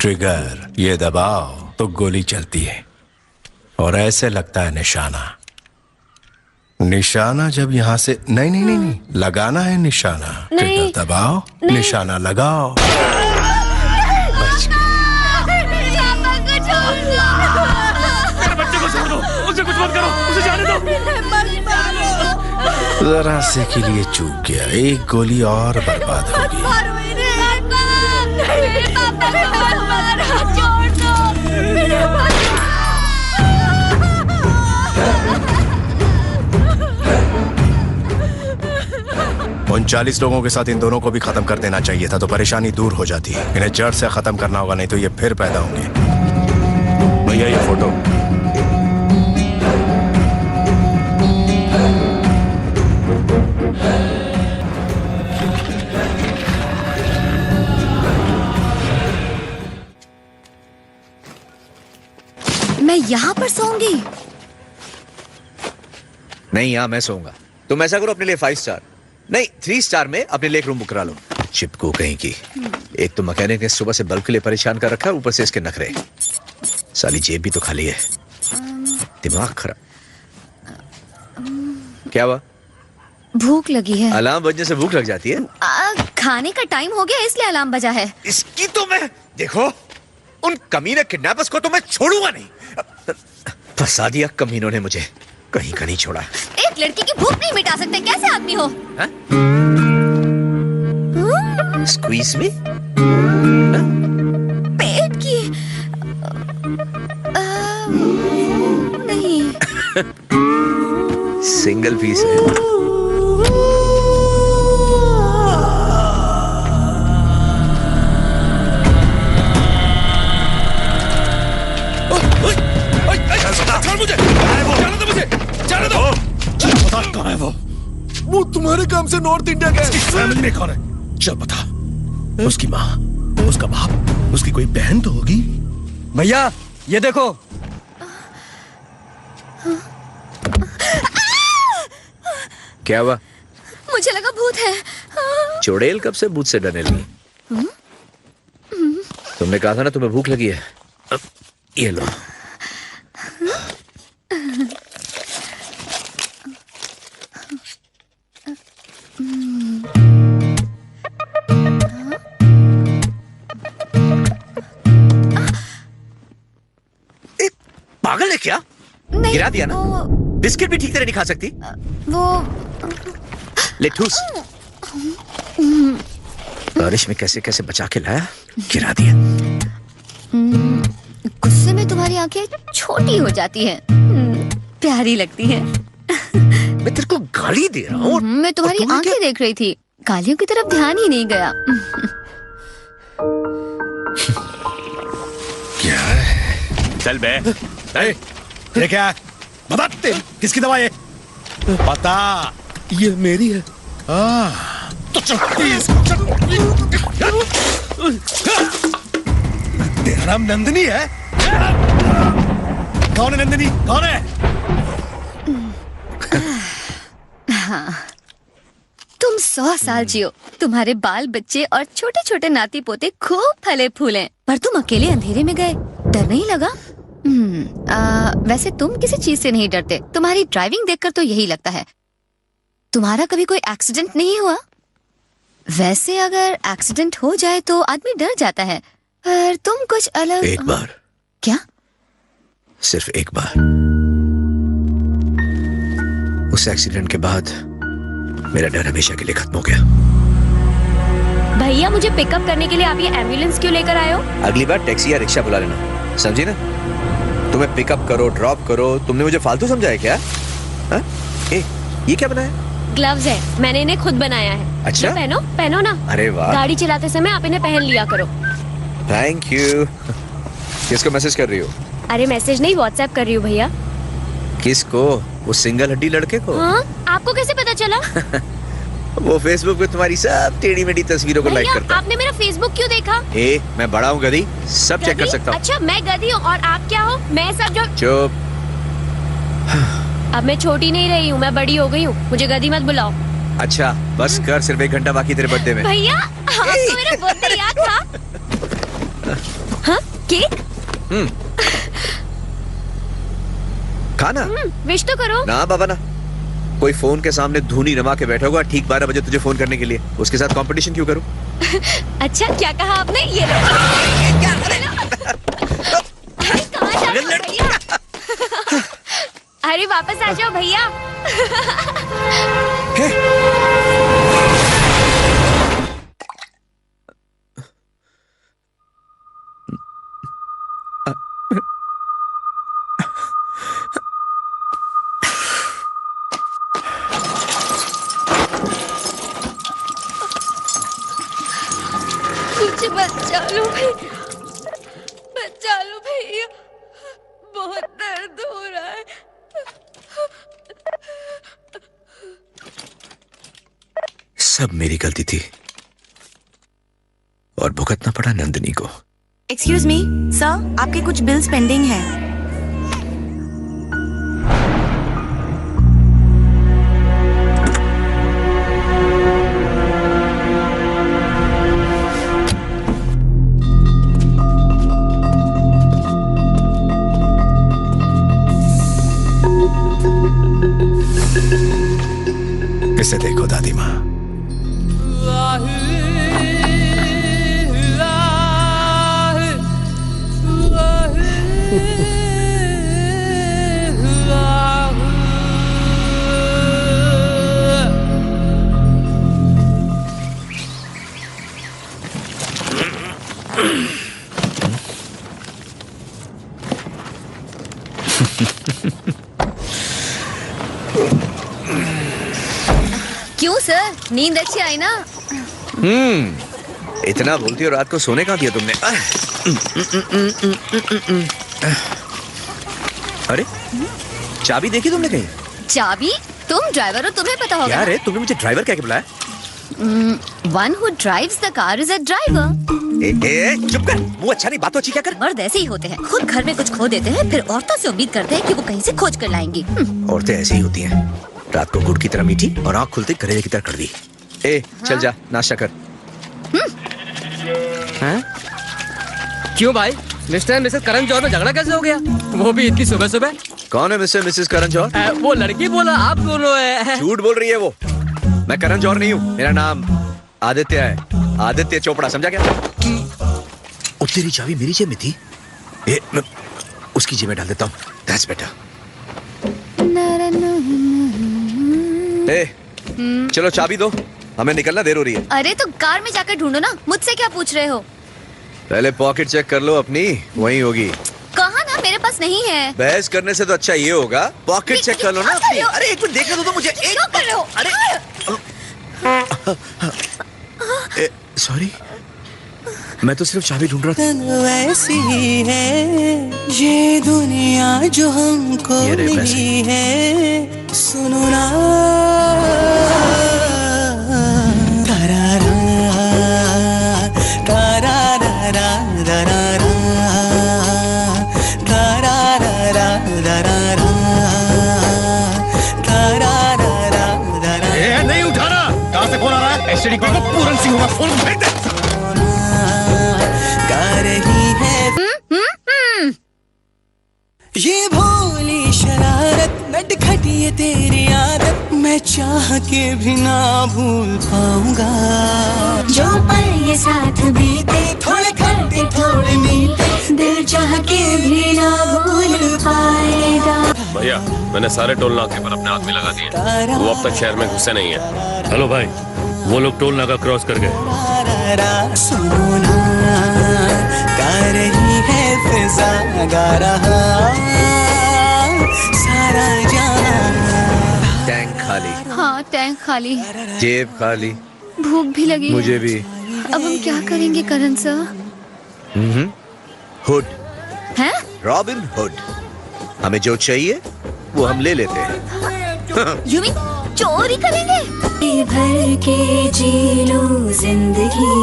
ट्रिगर? ये दबाओ तो गोली चलती है और ऐसे लगता है निशाना। निशाना जब यहां से नहीं नहीं नहीं नहीं लगाना है निशाना। ट्रिगर दबाओ, निशाना लगाओ। बच्चे को छोड़ दो, उसे कुछ मत करो, उसे जाने दो। जरा से के लिए चूक गया, एक गोली और बर्बाद होगी। उन 40 लोगों के साथ इन दोनों को भी खत्म कर देना चाहिए था, तो परेशानी दूर हो जाती। इन्हें जड़ से खत्म करना होगा, नहीं तो ये फिर पैदा होंगे। भैया ये फोटो। मैं यहाँ पर सोऊंगी? नहीं, यहाँ मैं सोऊंगा। तुम ऐसा करो, अपने लिए 5 स्टार नहीं 3 स्टार में अपने लिए एक रूम बुक करा लो। चिपकू कहीं की। एक तो मैकेनिक ने सुबह से बल्ब के लिए परेशान कर रखा है, ऊपर से इसके नखरे। साली जेब भी तो खाली है, दिमाग खराब। क्या हुआ? भूख लगी है। अलार्म बजने से भूख लग जाती है? खाने का टाइम हो गया इसलिए अलार्म बजा है। इसकी तो मैं देखो, उन कमीने किडनैपर्स को तो मैं छोड़ूंगा नहीं। फंसा दिया कमीनों ने मुझे, कहीं का नहीं छोड़ा। एक लड़की की भूख नहीं मिटा सकते, कैसे आदमी हो? स्क्वीज मी? पेट की नहीं। सिंगल पीस है। मुझे जाने दो, मुझे जाने दो। बता कहाँ है वो तुम्हारे काम से नॉर्थ इंडिया गया। इसकी फैमिली में कौन है? चल बता। उसकी माँ, उसका बाप, उसकी कोई बहन तो होगी। भैया ये देखो। क्या हुआ? मुझे लगा भूत है। चुड़ैल कब से भूत से डरने लगी? तुमने कहा था ना तुम्हें भूख लगी है। अब ये लो। पागल है क्या? नहीं गिरा दिया ना? बिस्किट भी ठीक तरह नहीं खा सकती? वो ले ठूस। बारिश में कैसे कैसे बचा के लाया, गिरा दिया। गुस्से में तुम्हारी आंखें छोटी हो जाती हैं, प्यारी लगती हैं। मैं तेरे को गाली दे रहा हूँ। मैं तुम्हारी आंखें देख रही थी, गालियों की तरफ ध्यान ही नहीं गया। क्या चल बे। ये क्या? बता तेरी किसकी दवा ये? बता। ये मेरी है। तो तेरा नाम नंदिनी है? कौन है नंदिनी? कौन है? हाँ, तुम 100 साल जियो, तुम्हारे बाल बच्चे और छोटे छोटे नाती पोते खूब फले फूले, पर तुम अकेले अंधेरे में गए, डर नहीं लगा? वैसे तुम किसी चीज से नहीं डरते, तुम्हारी ड्राइविंग देखकर तो यही लगता है। तुम्हारा कभी कोई एक्सीडेंट नहीं हुआ? वैसे अगर एक्सीडेंट हो जाए तो आदमी डर जाता है, पर तुम कुछ अलग। एक बार। क्या? सिर्फ एक बार। उस एक्सीडेंट के बाद मेरा डर हमेशा के लिए खत्म हो गया। भैया मुझे पिकअप करने के लिए आप ये एम्बुलेंस क्यों लेकर आए हो? अगली बार टैक्सी या रिक्शा बुला लेना, समझी ना? तुम्हें पिकअप करो, ड्रॉप करो, तुमने मुझे फालतू समझा है क्या? हा? ये क्या बनाया? ग्लव्स है, मैंने इन्हें खुद बनाया है। अच्छा? पहनो पहनो ना। अरे वाह। गाड़ी चलाते समय आप इन्हें पहन लिया करो। Thank you. किसको मैसेज कर रही हो? अरे मैसेज नहीं, व्हाट्सएप कर रही हूँ भैया। किसको? वो सिंगल हड्डी लड़के को? हाँ? आपको कैसे पता चला? वो फेसबुक पे तुम्हारी सब टेढ़ी मेढ़ी तस्वीरों को लाइक करता है। आपने मेरा फेसबुक क्यों देखा? मैं बड़ा हूँ गधी, सब चेक कर सकता हूँ। अच्छा मैं गधी हूँ और आप क्या हो? मैं सब जो। चुप। अब मैं छोटी नहीं रही हूँ, मैं बड़ी हो गई हूँ, मुझे गधी मत बुलाओ। अच्छा बस कर, सिर्फ 1 घंटा बाकी तेरे बर्थडे में। भैया आपको मेरा बर्थडे याद था? हाँ केक? खाना? विश तो करो। ना बाबा ना, कोई फोन के सामने धूनी रमा के बैठा होगा ठीक 12 बजे तुझे फोन करने के लिए, उसके साथ कंपटीशन क्यों करूं? अच्छा क्या कहा आपने? ये लो। कहाँ जा रहे हो भैया? अरे वापस आ जाओ भैया। मुझे बचा लो भैया, बचा लो भैया, बहुत दर्द हो रहा है। सब मेरी गलती थी और भुगतना पड़ा नंदिनी को। एक्सक्यूज मी सर, आपके कुछ बिल्स पेंडिंग हैं। इसे देखो दादी माँ, क्यों सर, नींद अच्छी आई ना? इतना बोलती हो, रात को सोने कहाँ दिया तुमने? अरे चाबी देखी तुमने कहीं? चाबी? तुम ड्राइवर हो, तुम्हें पता होगा। क्या रे, तुमने मुझे ड्राइवर क्या बुलाया? One who drives the car is a driver. चुप कर, मुंह अच्छा नहीं, बातों अच्छी क्या कर। मर्द ऐसे ही होते हैं, खुद घर में कुछ खो देते हैं, फिर औरतों से उम्मीद करते हैं कि वो कहीं से खोज कर लाएंगी। औरतें ऐसी ही होती हैं, रात को गुड़ की तरह मीठी और आँख खुलते करेले की तरह कड़वी। चल जा, नाश्ता कर। क्यों भाई, mister and Mrs Karan Johar में झगड़ा कैसे हो गया? वो भी इतनी सुबह सुबह? कौन है मिस्टर मिसेस करण जौहर? वो लड़की बोला आप दोनों है। झूठ बोल रही है वो, मैं करण जौहर नहीं हूँ, मेरा नाम आदित्य है, आदित्य चोपड़ा, समझा क्या? तेरी चाबी मेरी जेब में थी? मैं उसकी जेब में डाल देता हूँ, दैट्स बेटर। ए, चलो चाबी दो, हमें निकलना देर हो रही है। अरे तो कार में जाकर ढूंढो ना, मुझसे क्या पूछ रहे हो? पहले पॉकेट चेक कर लो अपनी, वहीं होगी। कहा ना मेरे पास नहीं है। बहस करने से तो अच्छा ये होगा, पॉकेट चेक कर लो ना अपनी। अरे एक मिनट देखने दो तो मुझे। क्या कर रहे हो? अरे सॉरी, मैं तो सिर्फ चाबी ढूंढ रहा था। वैसी ही है ये दुनिया जो हमको मिली है, सुनो ना। तारारा, तारारा, तारारा, तारारा, तारारा, तारारा। ए, नहीं उठाना। कहाँ से फोन आ रहा है? एसटीडी को पूरन सिंह होगा, फोन भेज दे। ये भोली शरारत नटखटी ये तेरी आदत, मैं चाह के भी ना भूल पाऊंगा। जो पल ये साथ बीते, थोड़े खट्टे थोड़े मीठे, दिल चाह के भी ना भूल पाएगा। भैया मैंने सारे टोल नाके पर अपने आदमी लगा दिए, वो अब तक शहर में घुसे नहीं है। हेलो भाई, वो लोग टोल नाका क्रॉस कर गए। सुनो ना, गा रही है फिजा, गा रहा सारा जहां। टैंक खाली। हाँ टैंक खाली, जेब खाली, भूख भी लगी मुझे है। भी। अब हम क्या करेंगे करण सर? हुड हैं? रॉबिन हुड, हमें जो चाहिए वो हम ले लेते हैं। यू मीन चोरी करेंगे? भर के जी लो जिंदगी,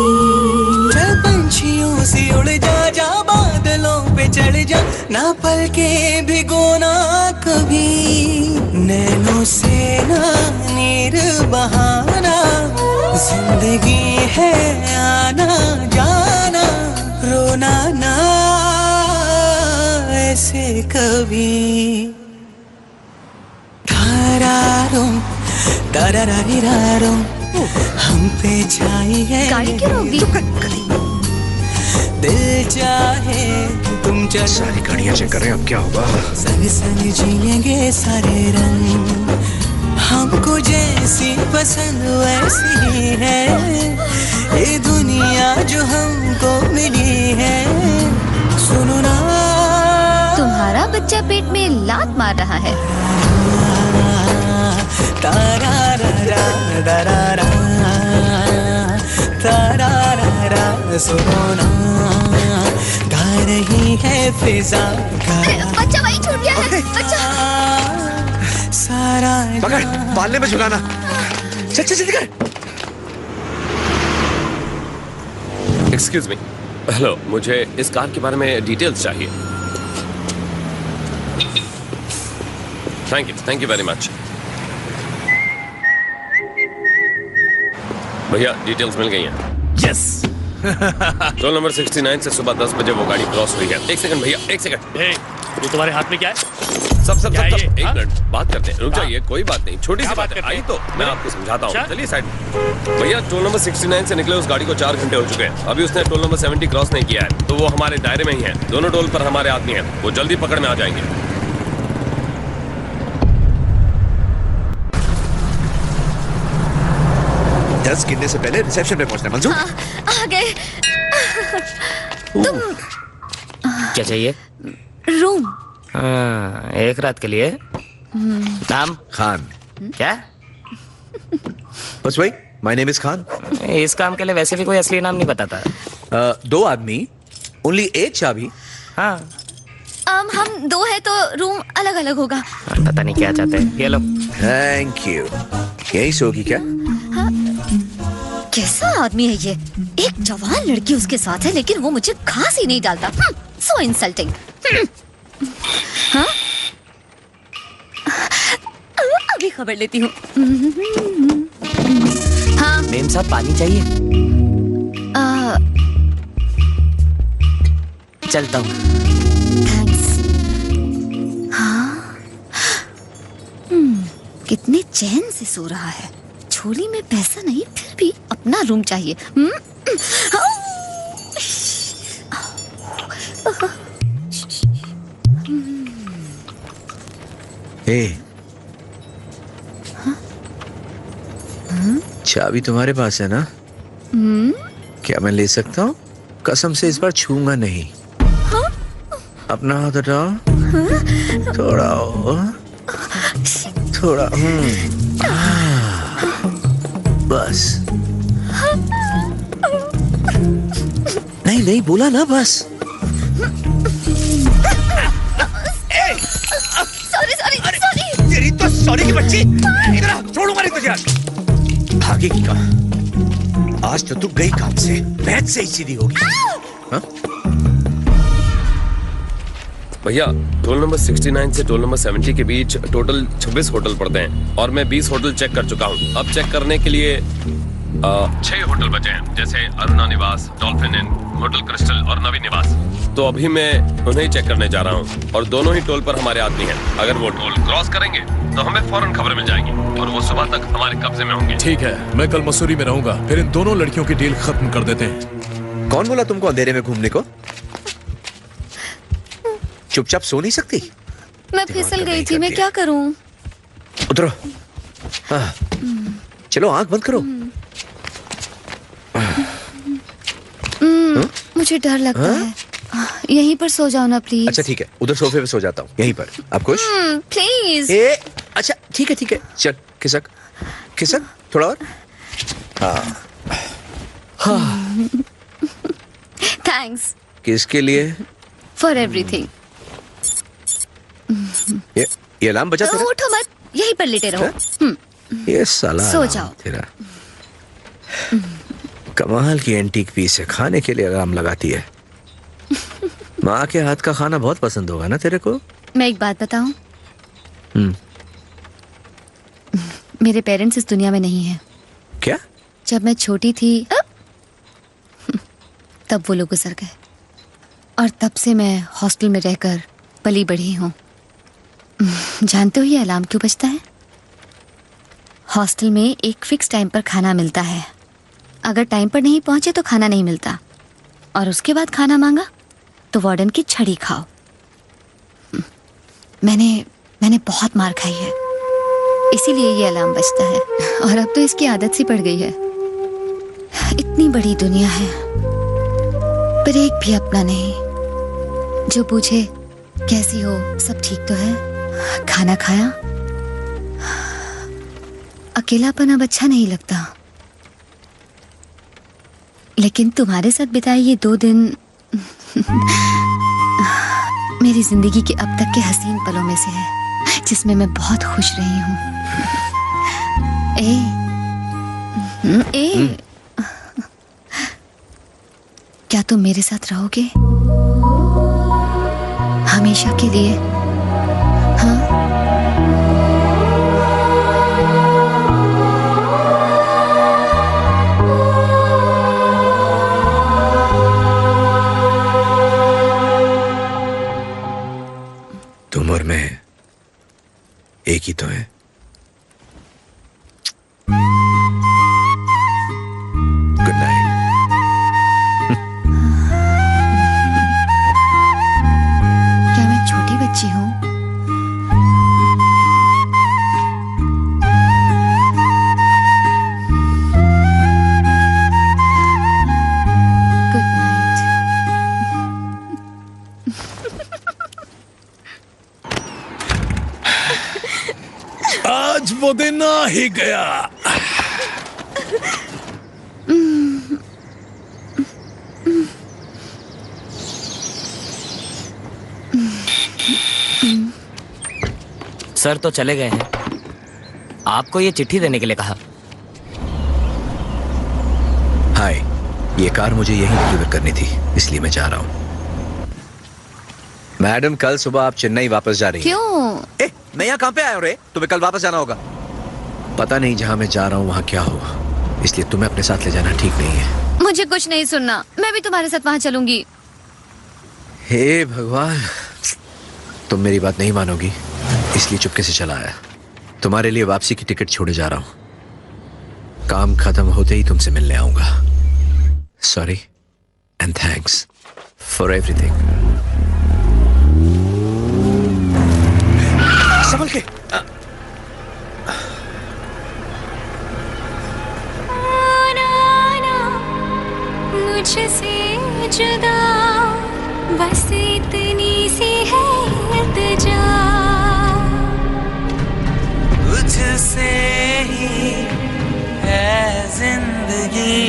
चल पंछियों से उड़ जा, जा बादलों पे चढ़ जा, ना पल के भिगोना कभी, नैनों से ना नीर बहाना, जिंदगी है आना जाना, रोना ना ऐसे कभी। तारारों तारारारीरारों, हम पे छाई है गाड़ी क्यों रोक दी? दिल चाहे तुम चलो, सारी गाड़ियां चेक कर रहे हैं, अब क्या होगा? संग संग जिएंगे सारे रंग, हमको जैसी पसंद वैसी है ये दुनिया जो हमको मिली है। सुनो ना, तुम्हारा बच्चा पेट में लात मार रहा है। सुनो ना, गा रही है फिजा, बच्चा वही छूट गया है। बच्चा सारा पकड़, पालने में झुकाना। चल चल जल्दी कर। एक्सक्यूज मी, हेलो, मुझे इस कार के बारे में डिटेल्स चाहिए। Thank you very much. भैया डिटेल्स मिल गई हैं। यस। टोल नंबर 69 से सुबह 10 बजे वो गाड़ी क्रॉस हुई है। एक सेकंड भैया, एक सेकंड। ये तुम्हारे हाथ में क्या है? सब एक मिनट बात करते हैं, रुक जाइए, कोई बात नहीं, छोटी सी बात है। आई तो मैं आपको समझाता हूँ, चलिए साइड में। भैया टोल नंबर 69 से निकले उस गाड़ी को 4 घंटे हो चुके हैं, अभी उसने टोल नंबर 70 क्रॉस नहीं किया है, तो वो हमारे दायरे में ही है। दोनों टोल पर हमारे आदमी हैं, वो जल्दी पकड़ में आ जाएंगे। 10 गिनने से पहले रिसेप्शन पे पहुंचना। मंजूर? आ गए। तुम क्या चाहिए? रूम। हाँ, एक रात के लिए। नाम? खान। क्या? बस वही, माय नेम इज खान। इस काम के लिए वैसे भी कोई असली नाम नहीं बताता। 2 आदमी, ओनली 1 चाबी। हाँ। हम 2 है तो रूम अलग अलग होगा। पता नहीं क्या चाहते हैं, ये लो। Thank you. यही सोगी क्या? कैसा आदमी है ये? एक जवान लड़की उसके साथ है लेकिन वो मुझे घास ही नहीं डालता। सो इंसल्टिंग। हाँ? अभी खबर लेती हूँ। हाँ मेम साहब, पानी चाहिए? चलता हूँ। थैंक्स। हाँ? कितने चैन से सो रहा है। झोली में पैसा नहीं, फिर भी अपना रूम चाहिए। चाबी तुम्हारे पास है ना? क्या मैं ले सकता हूँ? कसम से इस बार छूंगा नहीं। अपना हाथ हटाओ। थोड़ा और, थोड़ा बस। नहीं नहीं बोला ना बस। सॉरी। तेरी तो सॉरी की बच्ची। इधर आ, छोड़ूंगा नहीं तुझे आज। भागेगी कहाँ? आज तो तू गई काम से, बैठ से ही सीधी होगी। हाँ? भैया टोल नंबर 69 से टोल नंबर 70 के बीच टोटल 26 होटल पड़ते हैं और मैं 20 होटल चेक कर चुका हूँ। अब चेक करने के लिए 6 होटल बचे हैं, जैसे अरुणा निवास, डॉल्फिन इन, होटल क्रिस्टल और नवी निवास। तो अभी मैं उन्हें चेक करने जा रहा हूँ और दोनों ही टोल पर हमारे आदमी हैं। अगर वो टोल क्रॉस करेंगे तो हमें फौरन खबर मिल जाएगी और वो सुबह तक हमारे कब्जे में होंगे। ठीक है, मैं कल मसूरी में रहूंगा, फिर इन दोनों लड़कियों की डील खत्म कर देते हैं। कौन बोला तुमको अंधेरे में घूमने को? चुपचाप सो नहीं सकती? मैं फिसल गई थी, मैं क्या करूं? उतरो। चलो आंख बंद करो। मुझे डर लगता है। यहीं पर सो जाओ ना प्लीज। अच्छा ठीक है, उधर सोफे पे सो जाता हूँ, यहीं पर। आप खुश? प्लीज। अच्छा ठीक है, चल खिसक खिसक थोड़ा और। थैंक्स। किसके लिए? For everything. ये अलार्म बजा तेरा? उठो मत, यहीं पर लेटे रहो। ये साला सो जाओ। तेरा कमाल की एंटीक पीस है, खाने के लिए अलार्म लगाती है। माँ के हाथ का खाना बहुत पसंद होगा ना तेरे को? मैं एक बात बताऊं? मेरे पेरेंट्स इस दुनिया में नहीं है। क्या? जब मैं छोटी थी तब वो लोग गुजर गए और तब से मैं हॉस्टल में रहकर पली बढ़ी हूँ। जानते हो ये अलार्म क्यों बजता है? हॉस्टल में एक फिक्स टाइम पर खाना मिलता है। अगर टाइम पर नहीं पहुंचे तो खाना नहीं मिलता और उसके बाद खाना मांगा तो वार्डन की छड़ी खाओ। मैंने बहुत मार खाई है, इसीलिए ये अलार्म बजता है और अब तो इसकी आदत सी पड़ गई है। इतनी बड़ी दुनिया है पर एक भी अपना नहीं जो पूछे कैसी हो, सब ठीक तो है, खाना खाया। अकेलापन अब अच्छा नहीं लगता, लेकिन तुम्हारे साथ बिताए ये 2 दिन मेरी जिंदगी के अब तक के हसीन पलों में से है, जिसमें मैं बहुत खुश रही हूँ। क्या तुम मेरे साथ रहोगे हमेशा के लिए? हाँ? तुम और मैं एक ही तो है। Good night. क्या मैं छोटी बच्ची हूँ? Good night. आज वो दिन आ ही गया। सर तो चले गए हैं, आपको ये चिट्ठी देने के लिए कहा। हाय, ये कार मुझे यहीं डिलीवर करनी थी, इसलिए मैं जा रहा हूँ। मैडम कल सुबह आप चेन्नई वापस जा रही हैं। क्यों? मैं यहाँ कहाँ पे आया हूँ रे? तुम्हें कल वापस जाना होगा। पता नहीं जहाँ मैं जा रहा हूँ वहाँ क्या होगा, इसलिए तुम्हें अपने साथ ले जाना ठीक नहीं है। मुझे कुछ नहीं सुनना, मैं भी तुम्हारे साथ वहाँ चलूंगी। हे भगवान, तुम मेरी बात नहीं मानोगी, इसलिए चुपके से चला आया। तुम्हारे लिए वापसी की टिकट छोड़े जा रहा हूँ। काम खत्म होते ही तुमसे मिलने आऊंगा। Sorry and thanks for everything. संभल के। मुझसे जुदा बस इतनी सी है इल्तिजा, तुझसे ही है जिंदगी,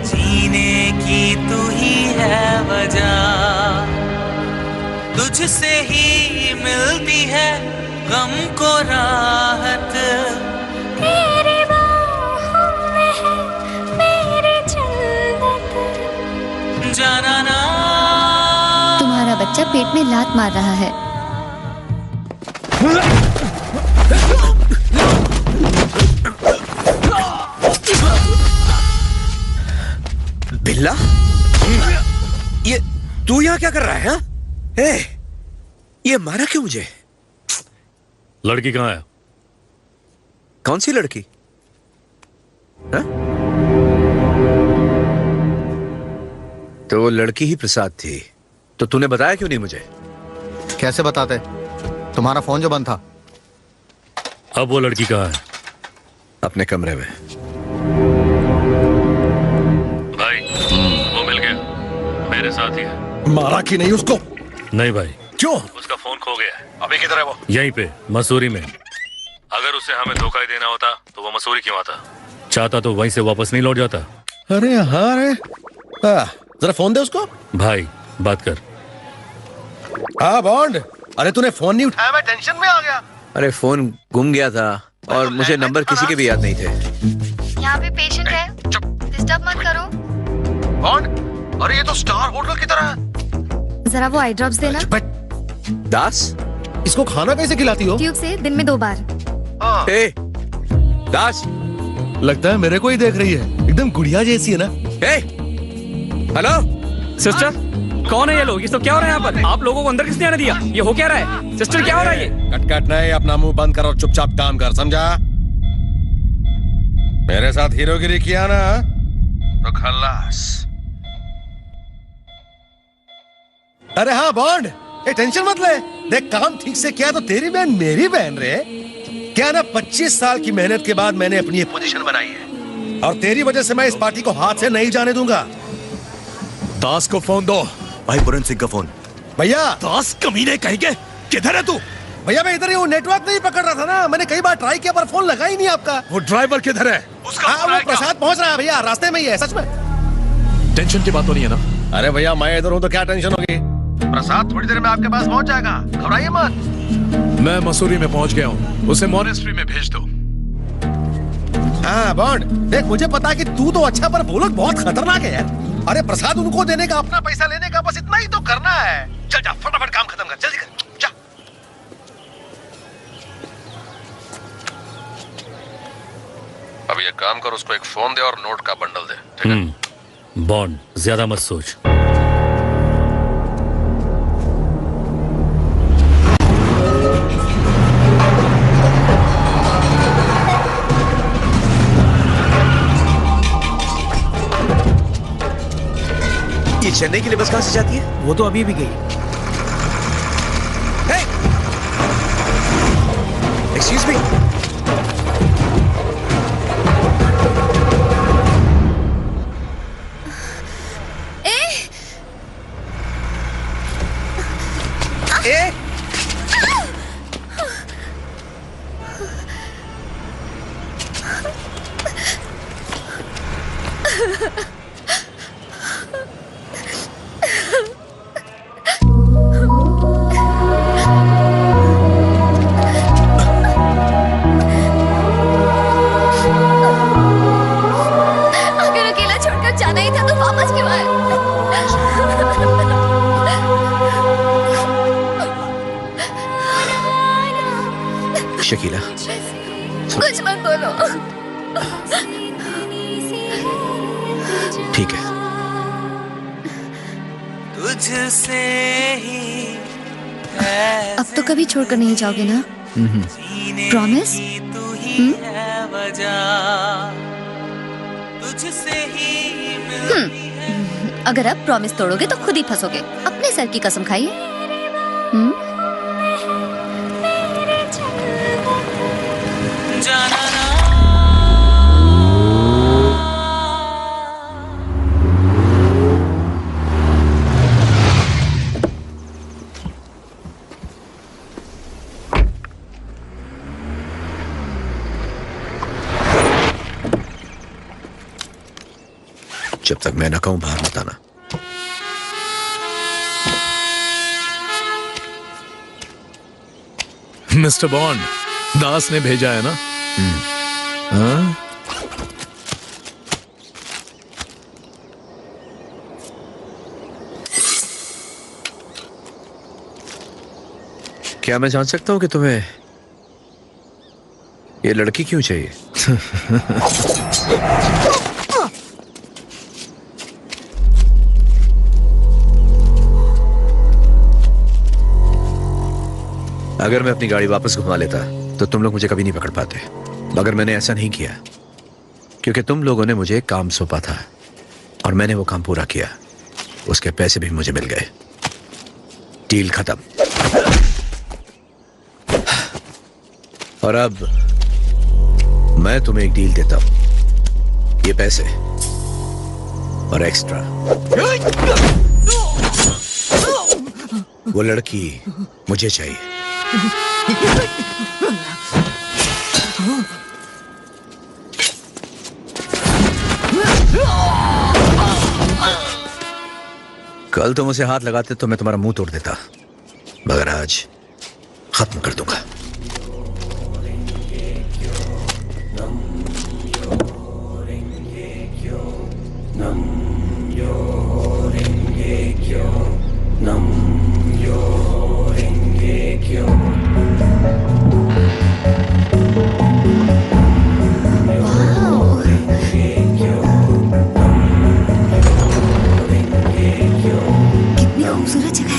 जीने की तू ही है वजह, तुझसे ही मिलती है गम को राहत, तेरे बाहों में है मेरी जन्नत। जाना ना तुम्हारा बच्चा पेट में लात मार रहा है। बिल्ला, ये तू यहाँ क्या कर रहा है? ये मारा क्यों मुझे? लड़की कहाँ है? कौन सी लड़की? हा? तो वो लड़की ही प्रसाद थी, तो तूने बताया क्यों नहीं मुझे? कैसे बताते? तुम्हारा फोन जो बंद था। अब वो लड़की कहाँ है? अपने कमरे में। भाई वो मिल गया, मेरे साथ ही है। मारा कि नहीं उसको? नहीं भाई। क्यों? उसका फोन खो गया है। अभी किधर है वो? यहीं पे मसूरी में। अगर उसे हमें धोखा ही देना होता तो वो मसूरी क्यों आता? चाहता तो वहीं से वापस नहीं लौट जाता। अरे हाँ रे, जरा फोन दे उसको। भाई बात कर। हाँ बॉन्ड, अरे तूने फोन नहीं उठाया, मैं टेंशन में आ गया। अरे फोन गुम गया था और मुझे नंबर किसी के भी याद नहीं थे। यहाँ पे पेशेंट है, डिस्टर्ब मत करो। बॉन्ड, अरे ये तो स्टार होटल की तरह है। जरा वो आई ड्रॉप्स देना। दास, इसको खाना कैसे खिलाती हो? ट्यूब से दिन में 2 बार। दास, लगता है मेरे को ही देख रही है, एकदम गुड़िया जैसी है ना। हेलो सिस्टर, कौन है ये लोग? ये तो क्या हो रहा है यहाँ पर? आप लोगों को अंदर किसने आने दिया? ये हो क्या रहा है? सिस्टर क्या हो रहा है ये? कट नहीं, अपना मुंह बंद कर और चुपचाप काम कर, समझा? मेरे साथ हीरोगिरी किया ना तो खल्लास। अरे हाँ बॉन्ड, ये टेंशन मत ले, देख काम ठीक से किया तो तेरी बहन मेरी बहन रे। क्या ना 25 साल की मेहनत के बाद मैंने अपनी ये पोजीशन बनाई है और तेरी वजह से मैं इस पार्टी को हाथ से नहीं जाने दूंगा। दास को फोन दो। भाई पुरन सिंह का फोन। भैया दास कमीने कहेंगे, किधर है तू? भैया मैं इधर ही हूँ, नेटवर्क नहीं पकड़ रहा था ना, मैंने कई बार ट्राई किया पर फोन लगा ही नहीं आपका। वो ड्राइवर किधर है? हाँ वो प्रसाद पहुँच रहा है भैया, रास्ते में ही है। सच में टेंशन की बात तो नहीं है ना? अरे भैया मैं इधर हूँ तो क्या टेंशन होगी, प्रसाद थोड़ी देर में आपके पास पहुँच जाएगा, घबराइए मत। मैं मसूरी में पहुंच गया हूँ, उसे मॉनेस्ट्री में भेज दो। हाँ बॉन्ड, देख मुझे पता है कि तू तो अच्छा पर वो लोग बहुत खतरनाक है यार। अरे प्रसाद उनको देने का, अपना पैसा लेने का, बस इतना ही तो करना है। चल जा फटाफट काम खत्म कर, जल्दी कर, जा। अब ये काम कर, उसको एक फोन दे और नोट का बंडल दे, ठीक है? बॉन्ड ज्यादा मत सोच। ये चेन्नई के लिए बस कहां से जाती है? वो तो अभी भी गई। एक्सक्यूज मी, शकीला कुछ मत बोलो। ठीक है। तुझसे ही अब तो कभी छोड़कर नहीं जाओगे ना? प्रॉमिस? तुझसे ही अगर अब प्रॉमिस तोड़ोगे तो खुद ही फंसोगे। अपने सर की कसम खाइए। जाना जब तक मैं ना कहूं बाहर मत आना। मिस्टर बॉन्ड, दास ने भेजा है ना? हाँ? क्या मैं जान सकता हूं कि तुम्हें ये लड़की क्यों चाहिए? अगर मैं अपनी गाड़ी वापस घुमा लेता तो तुम लोग मुझे कभी नहीं पकड़ पाते, मगर मैंने ऐसा नहीं किया क्योंकि तुम लोगों ने मुझे एक काम सौंपा था और मैंने वो काम पूरा किया। उसके पैसे भी मुझे मिल गए। डील खत्म। और अब मैं तुम्हें एक डील देता हूं, ये पैसे और एक्स्ट्रा। वो लड़की मुझे चाहिए। कल तुम उसे हाथ लगाते तो मैं तुम्हारा मुंह तोड़ देता, मगर आज खत्म कर दूंगा। कितनी खूबसूरत जगह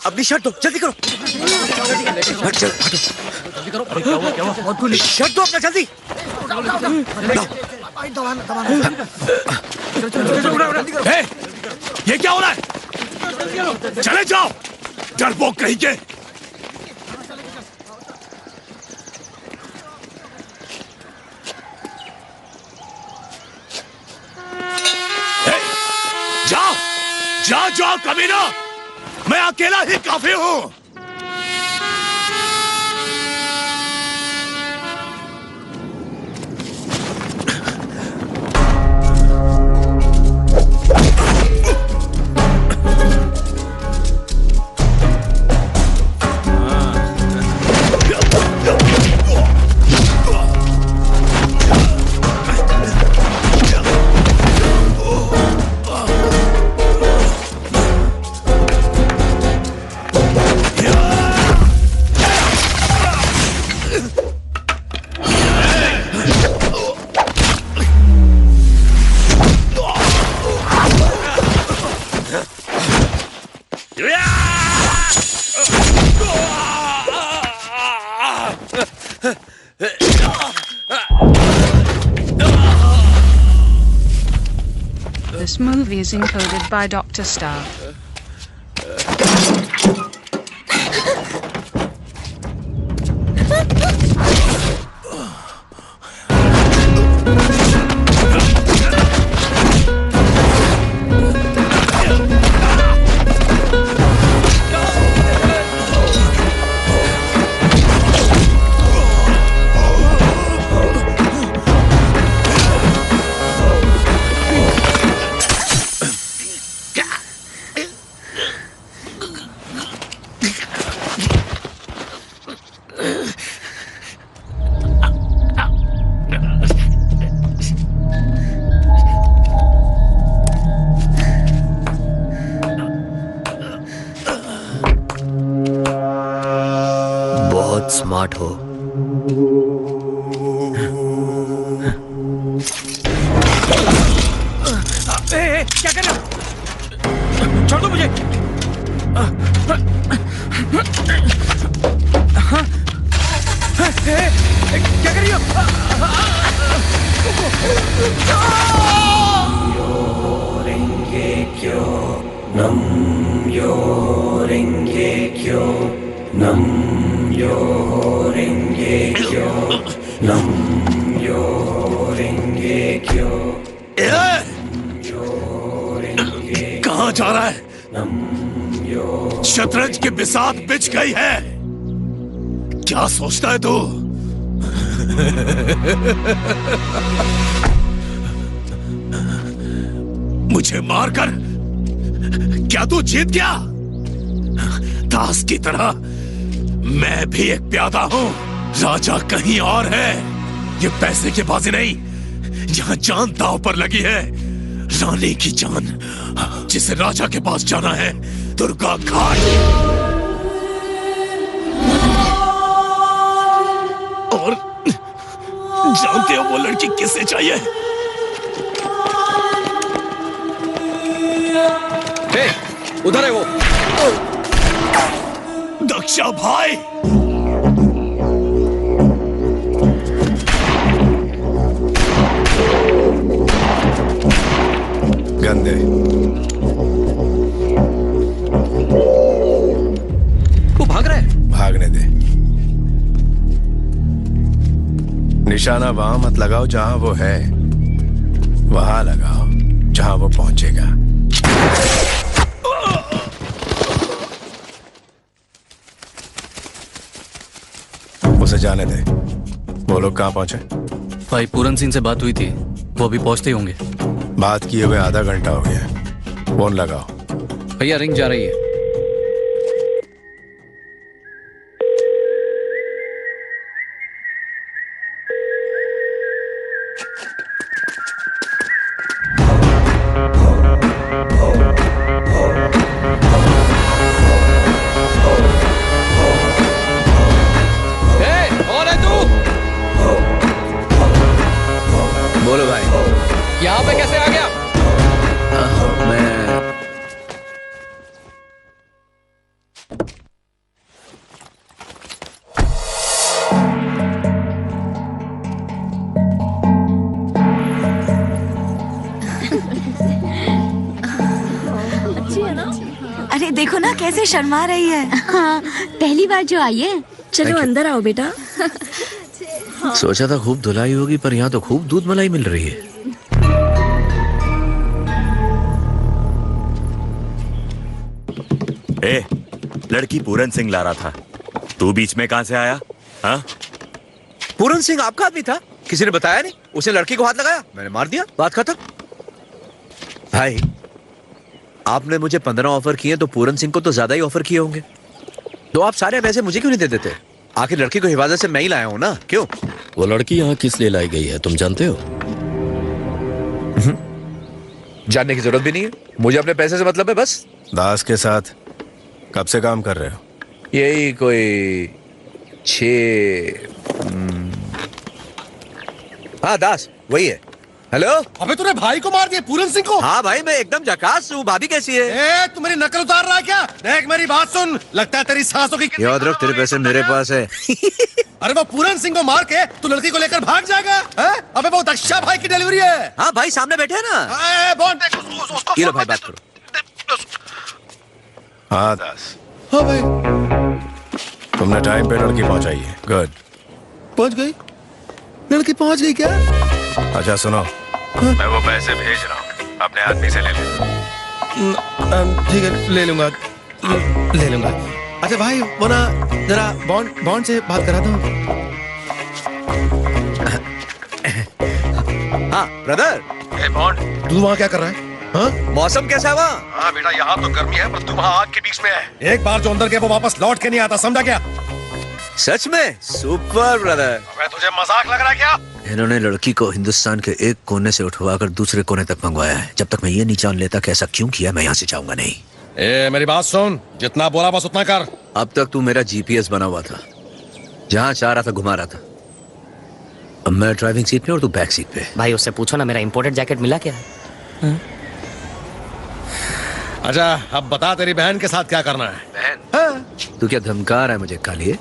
अपनी शर्ट दो, जल्दी करो। हट, जल्दी करो। अरे क्या हुआ? शर्ट दो अपना, जल्दी। ये क्या हो रहा है? चले जाओ, डरपोक कहीं के। जाओ, जाओ, जाओ कमीना, मैं अकेला ही काफी हूं। This movie is encoded by Dr. Star. Smart हो। क्या कर रहे हो? छोड़ दो मुझे। क्या कर रही हो? कहाँ जा रहा है? शतरंज की बिसात बिछ गई है। क्या सोचता है तू? मुझे मारकर क्या तू जीत गया? दास की तरह मैं भी एक प्यादा हूं। राजा कहीं और है। ये पैसे की बाजी नहीं, यहां जान दांव पर लगी है। रानी की जान, जिसे राजा के पास जाना है, दुर्गा घाट। और जानते हो वो लड़की किससे चाहिए? उधर है वो। दक्षा भाई। गंदे। वो भाग रहा है। भागने दे। निशाना वहां मत लगाओ जहां वो है, वहां लगाओ जहां वो पहुंचेगा। उसे जाने दे। वो लोग कहां पहुंचे? भाई पूरन सिंह से बात हुई थी, वो अभी पहुंचते ही होंगे। बात किए हुए आधा घंटा हो गया। फोन लगाओ। भैया रिंग जा रही है। बोलो भाई। यहाँ पे कैसे आ गया? मैं अच्छी है ना? अरे देखो ना कैसे शर्मा रही है। हाँ, पहली बार जो आई है। चलो अंदर आओ बेटा। सोचा था खूब धुलाई होगी, पर यहाँ तो खूब दूध मलाई मिल रही है। ए, लड़की पूरन सिंह ला रहा था, तू बीच में कहां से आया? हाँ? पूरन सिंह आपका आदमी था? किसी ने बताया नहीं? उसने लड़की को हाथ लगाया, मैंने मार दिया, बात खत्म। भाई, आपने मुझे 15 ऑफर किए तो पूरन सिंह को तो ज्यादा ही ऑफर किए होंगे। तो आप सारे पैसे मुझे क्यों नहीं दे देते? आखिर लड़की को हिफाजत से मैं ही लाया हूं ना, क्यों? वो लड़की यहाँ किस लिए लाई गई है तुम जानते हो? जानने की जरूरत भी नहीं है, मुझे अपने पैसे से मतलब है बस। दास के साथ कब से काम कर रहे हो? यही कोई 6। हाँ दास वही है। हेलो। अबे तूने भाई को मार दिया, पूरन सिंह को? हाँ भाई, मैं एकदम झकास हूँ। भाभी कैसी है? ए, तू मेरी नकल उतार रहा है क्या? देख मेरी बात सुन, लगता है तेरी सांसों की। याद रख, तेरे पैसे मेरे पास है। अरे वो पूरन सिंह को मार के तू लड़की को लेकर भाग जाएगा? अबे वो दक्षा भाई की डिलीवरी है। हाँ भाई, सामने बैठे हैं ना। बॉन्ड देख उसको। ये लो भाई, बात करो। हाँ दास। हाँ भाई, तुमने टाइम पे लड़की पहुंचाई है। गुड। पहुंच गई? लड़की पहुंच गई क्या? अच्छा सुनो, मैं वो पैसे भेज रहा हूँ, अपने आदमी से ले ले। ठीक है, ले लूंगा। अच्छा भाई, वो ना जरा बॉन्ड से बात करा दो। हाँ ब्रदर। बॉन्ड, तू वहाँ क्या कर रहा है? हाँ? मौसम कैसा है वहाँ? हाँ बेटा, यहाँ तो गर्मी है, पर तू वहाँ आग के बीच में है। एक बार जो अंदर गया वो वापस लौट के नहीं आता, समझा क्या? सच में? Super brother. तुझे मजाक लग रहा है क्या? इन्होंने लड़की को हिंदुस्तान के एक कोने से उठवाकर दूसरे कोने तक मंगवाया है। जब तक मैं ये नहीं जान लेता कि ऐसा क्यों किया, मैं यहाँ से जाऊंगा नहीं। ए, मेरी बात सुन, जितना बोला बस उतना कर। अब तक तू मेरा GPS बना हुआ था, जहाँ चाह रहा था घुमा रहा था। अब मैं ड्राइविंग सीट पे और तू बैक सीट पे। भाई उससे पूछो ना मेरा इंपोर्टेड जैकेट मिला क्या? अच्छा अब बता तेरी बहन के साथ क्या करना है? बहन? हाँ। तू क्या धमका रहा है मुझे कालिए?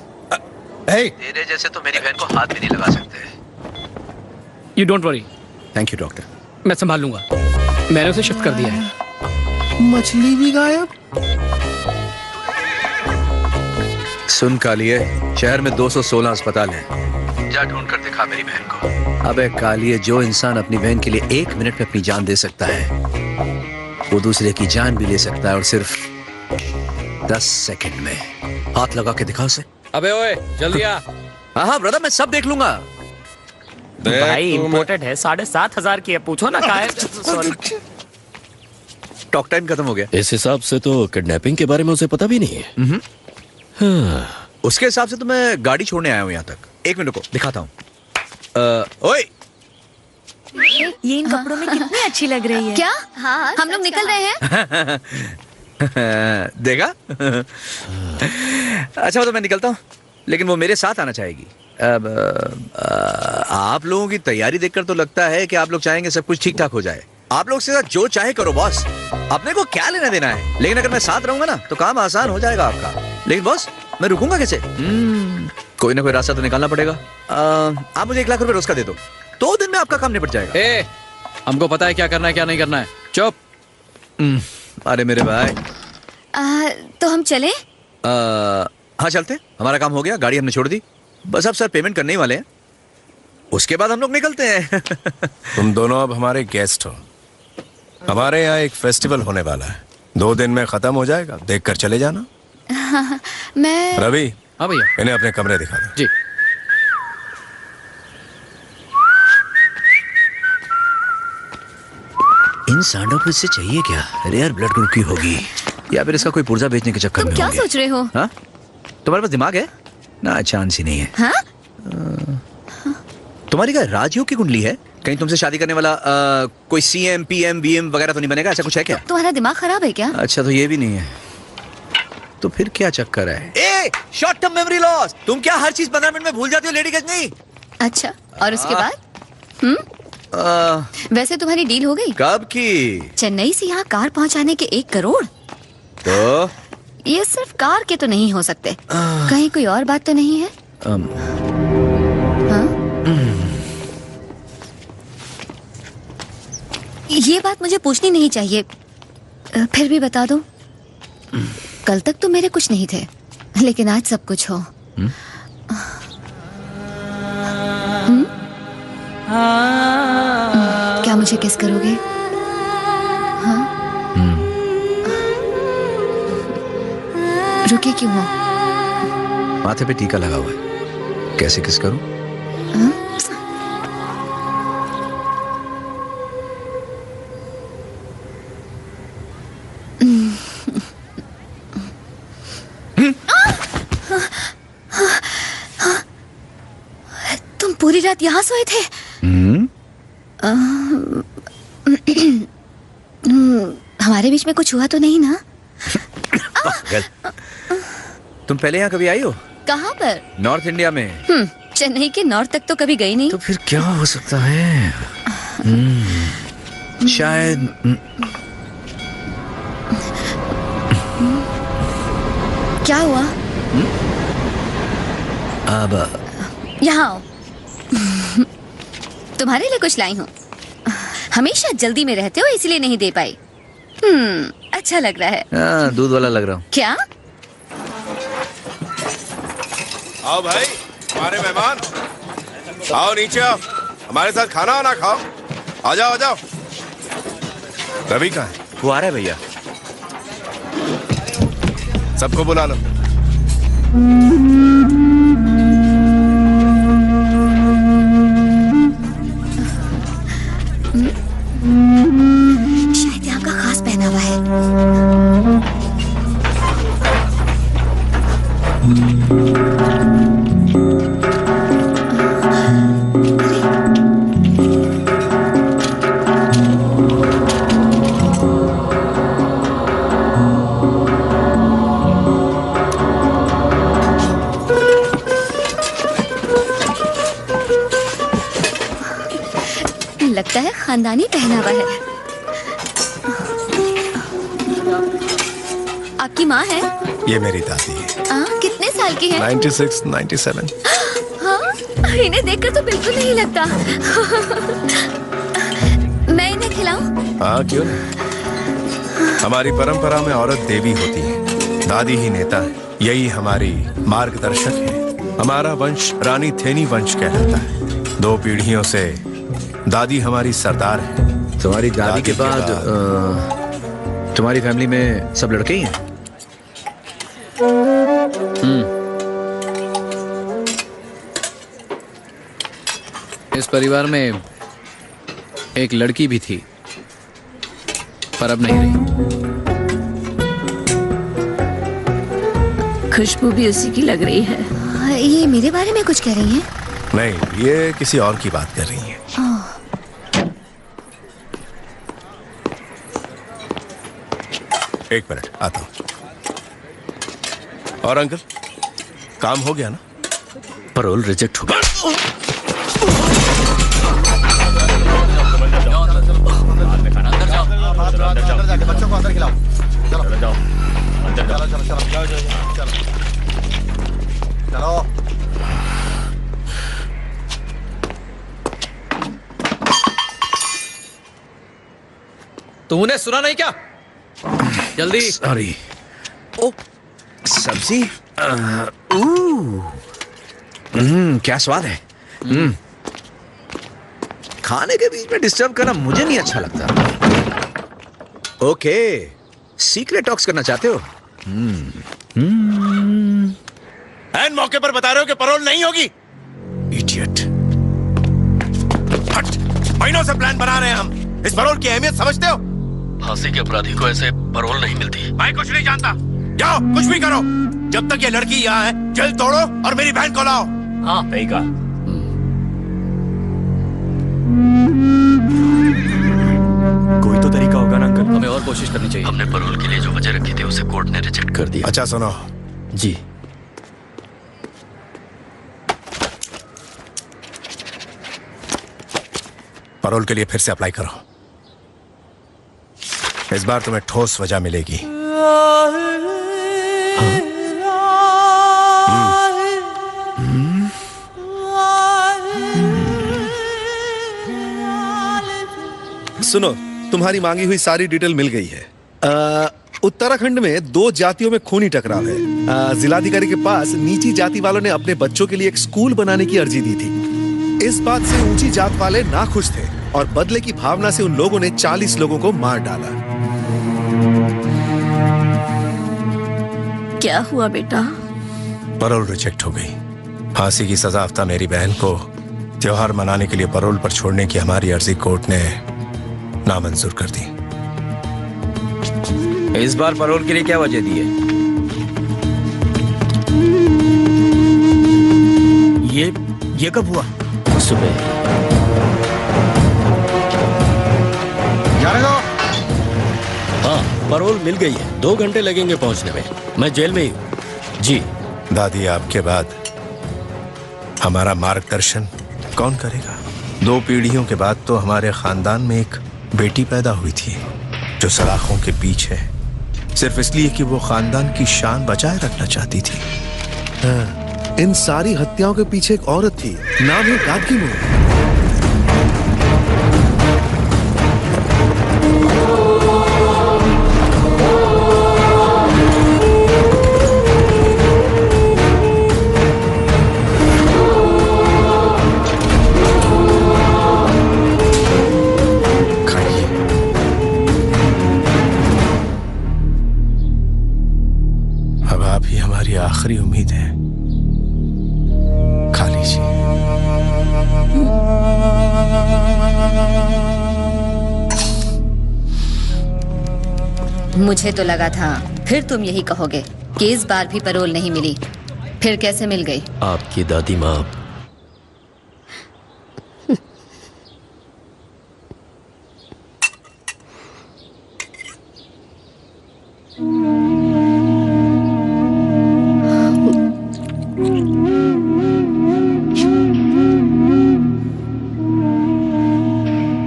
तेरे जैसे तो मेरी बहन को हाथ भी नहीं लगा सकते। You don't worry. Thank you doctor. मैं संभाल लूंगा, मैंने उसे शिफ्ट कर दिया है। मछली भी गायब। सुन कालिए, शहर में 216 अस्पताल हैं। जा ढूंढ कर दिखा मेरी बहन को। अबे कालिए, जो इंसान अपनी बहन के लिए 1 मिनट में अपनी जान दे सकता है वो दूसरे की जान भी ले सकता है, और सिर्फ 10 सेकंड में। हाथ लगा के दिखा उसे। अबे ओए जल्दी आ। हाँ ब्रदर, मैं सब देख लूंगा। भाई इंपोर्टेड है, 7,500 की है, पूछो ना कहाँ है। सॉरी, टॉक टाइम खत्म हो गया। इस हिसाब से तो किडनैपिंग के बारे में उसे पता भी नहीं है। हाँ। उसके हिसाब से तो मैं गाड़ी छोड़ने आया हूँ यहाँ तक। 1 मिनट को दिखाता हूँ। ओए, ये इन कपड़ों में कितनी अच्छी लग रही है। क्या? हाँ, हम लोग निकल रहे हैं। देखा? अच्छा तो मैं निकलता हूँ, लेकिन वो मेरे साथ आना चाहेगी। अब आप लोगों की तैयारी देखकर तो लगता है कि आप लोग चाहेंगे सब कुछ ठीक ठाक हो जाए। आप लोग से जो चाहे करो बॉस, अपने को क्या लेना देना है। लेकिन अगर मैं साथ रहूंगा ना तो काम आसान हो जाएगा आपका। लेकिन बॉस, मैं रुकूंगा कैसे? कोई ना कोई रास्ता तो निकालना पड़ेगा। आप मुझे 1 लाख रुपए रोज का दे दो, 2 दिन में आपका काम निपट जाएगा। हमको पता है क्या करना है क्या नहीं करना है। चुप। अरे मेरे भाई, तो हम चले? हाँ चलते। हमारा काम हो गया, गाड़ी हमने छोड़ दी। बस अब सर पेमेंट करने ही वाले हैं, उसके बाद हम लोग निकलते हैं। तुम दोनों अब हमारे गेस्ट हो। हमारे यहाँ एक फेस्टिवल होने वाला है, 2 दिन में खत्म हो जाएगा, देख कर चले जाना। मैं रवि। हाँ भैया। इन्हें अपने कमरे दिखा दो। जी। इन सांडों को इससे चाहिए क्या? रेयर ब्लड ग्रुप की होगी, या फिर इसका कोई पुर्जा बेचने के चक्कर में क्या होंगे। सोच रहे हो? हाँ? तुम्हारे पास दिमाग है ना? चांस ही नहीं है। हाँ? तुम्हारी क्या राजयोग की कुंडली है? कहीं तुमसे शादी करने वाला कोई CM, PM, VM वगैरह तो नहीं बनेगा? ऐसा कुछ है क्या? तुम्हारा दिमाग खराब है क्या? अच्छा तो ये भी नहीं है, तो फिर क्या चक्कर है? Short term memory loss. तुम क्या हर चीज 15 मिनट में भूल जाती हो लेडी गजनी? अच्छा, और उसके बाद? वैसे तुम्हारी डील हो गई? कब की? चेन्नई से यहाँ कार पहुँचाने के 1 करोड़। तो ये सिर्फ कार के तो नहीं हो सकते, कहीं कोई और बात तो नहीं है? हाँ? ये बात मुझे पूछनी नहीं चाहिए, फिर भी बता दो। कल तक तो मेरे कुछ नहीं थे, लेकिन आज सब कुछ हो। क्या मुझे किस करोगे? हाँ? रुके क्यों हो? माथे पे टीका लगा हुआ है, कैसे किस करूं? तुम पूरी रात यहाँ सोए थे? हमारे बीच में कुछ हुआ तो नहीं ना? तुम पहले यहाँ कभी आई हो? कहाँ पर? नॉर्थ इंडिया में। चेन्नई के नॉर्थ तक तो कभी गई नहीं। तो फिर क्या हो सकता है? शायद क्या हुआ? अब यहाँ आओ। तुम्हारे लिए कुछ लाई हूँ। हमेशा जल्दी में रहते हो इसलिए नहीं दे पाई। अच्छा लग रहा है। दूध वाला लग रहा हूँ। क्या? आओ भाई, हमारे मेहमान आओ, नीचे आओ, हमारे साथ खाना वाना खाओ। आ जाओ आ जाओ। रवि कहाँ है? वो आ रहा है भैया। सबको बुला लो। शायद यहाँ का खास पहनावा है। लगता है खानदानी पहनावा है। आपकी माँ है? ये मेरी दादी है। कितने साल की है? 96, 97। हाँ, इन्हें देखकर तो बिल्कुल नहीं लगता। मैं इन्हें खिलाऊं? हाँ, क्यों नहीं। हमारी परंपरा में औरत देवी होती है, दादी ही नेता है। यही हमारी मार्गदर्शक है। हमारा वंश रानी थेनी वंश कहलाता है। 2 पीढ़ियों से दादी हमारी सरदार है। तुम्हारी दादी के बाद तुम्हारी फैमिली में सब लड़के ही हैं? इस परिवार में एक लड़की भी थी, पर अब नहीं रही। खुशबू भी उसी की लग रही है। ये मेरे बारे में कुछ कह रही हैं? नहीं, ये किसी और की बात कर रही है। एक मिनट, आता हूं। और अंकल, काम हो गया ना? पैरोल रिजेक्ट हो गया। अंदर जाके बच्चों को अंदर खिलाओ। चलो जाओ, अंदर चलो चलो चलो चलो चलो। तूने सुना नहीं क्या? जल्दी। सॉरी। ओ, सब्जी। क्या स्वाद है। खाने के बीच में डिस्टर्ब करना मुझे नहीं अच्छा लगता। ओके, सीक्रेट टॉक्स करना चाहते हो? एंड मौके पर बता रहे हो कि पैरोल नहीं होगी। इडियट। हट, महीनों से प्लान बना रहे हैं हम। इस पैरोल की अहमियत समझते हो? फांसी के अपराधी को ऐसे पैरोल नहीं मिलती। मैं कुछ नहीं जानता। जाओ, कुछ भी करो, जब तक ये लड़की यहाँ है जेल तोड़ो और मेरी बहन को लाओ। हाँ, सही कहा। कोई तो तरीका होगा ना अंकल? हमें और कोशिश करनी चाहिए। हमने पैरोल के लिए जो वजह रखी थी उसे कोर्ट ने रिजेक्ट कर दिया। अच्छा सुनो जी। पैरोल के लिए फिर से अप्लाई करो। इस बार तुम्हें ठोस वजह मिलेगी। सुनो, तुम्हारी मांगी हुई सारी डिटेल मिल गई है। उत्तराखंड में 2 जातियों में खूनी टकराव है। जिलाधिकारी के पास नीची जाति वालों ने अपने बच्चों के लिए एक स्कूल बनाने की अर्जी दी थी। इस बात से ऊंची जात वाले नाखुश थे और बदले की भावना से उन लोगों ने 40 लोगों को मार डाला। क्या हुआ बेटा? पैरोल रिजेक्ट हो गई। फांसी की सजा याफ्ता मेरी बहन को त्योहार मनाने के लिए पैरोल पर छोड़ने की हमारी अर्जी कोर्ट ने नामंजूर कर दी। इस बार पैरोल के लिए क्या वजह दी है? ये कब हुआ? सुबह। जाने दो। हाँ, पैरोल मिल गई है। 2 घंटे लगेंगे पहुंचने में। मैं जेल में ही हूँ। जी। दादी, आपके बाद हमारा मार्गदर्शन कौन करेगा? 2 पीढ़ियों के बाद तो हमारे खानदान में एक बेटी पैदा हुई थी जो सलाखों के पीछे, सिर्फ इसलिए कि वो खानदान की शान बचाए रखना चाहती थी। इन सारी हत्याओं के पीछे एक औरत थी, नाम है गादगी नूर। आखिरी उम्मीद है, खा लीजिए। मुझे तो लगा था फिर तुम यही कहोगे कि इस बार भी पैरोल नहीं मिली। फिर कैसे मिल गई? आपकी दादी माँ।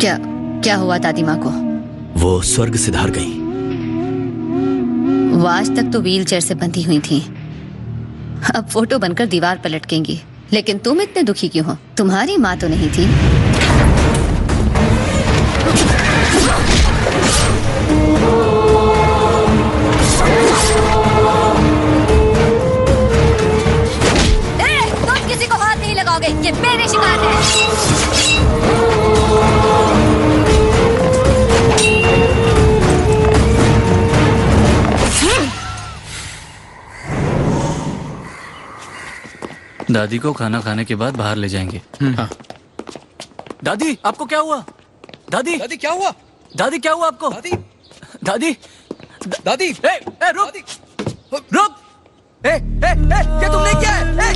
क्या क्या हुआ दादी माँ को? वो स्वर्ग सिधार गई। वो आज तक तो व्हील चेयर से बंधी हुई थी, अब फोटो बनकर दीवार पर लटकेंगी। लेकिन तुम इतने दुखी क्यों हो? तुम्हारी माँ तो नहीं थी। तुम किसी को हाथ नहीं लगाओगे, ये मेरी शिकायत है। दादी को खाना खाने के बाद बाहर ले जाएंगे। हाँ। दादी आपको क्या हुआ? दादी दादी क्या हुआ? दादी क्या हुआ आपको? दादी दादी दादी रुक रुक! क्या तुमने किया है?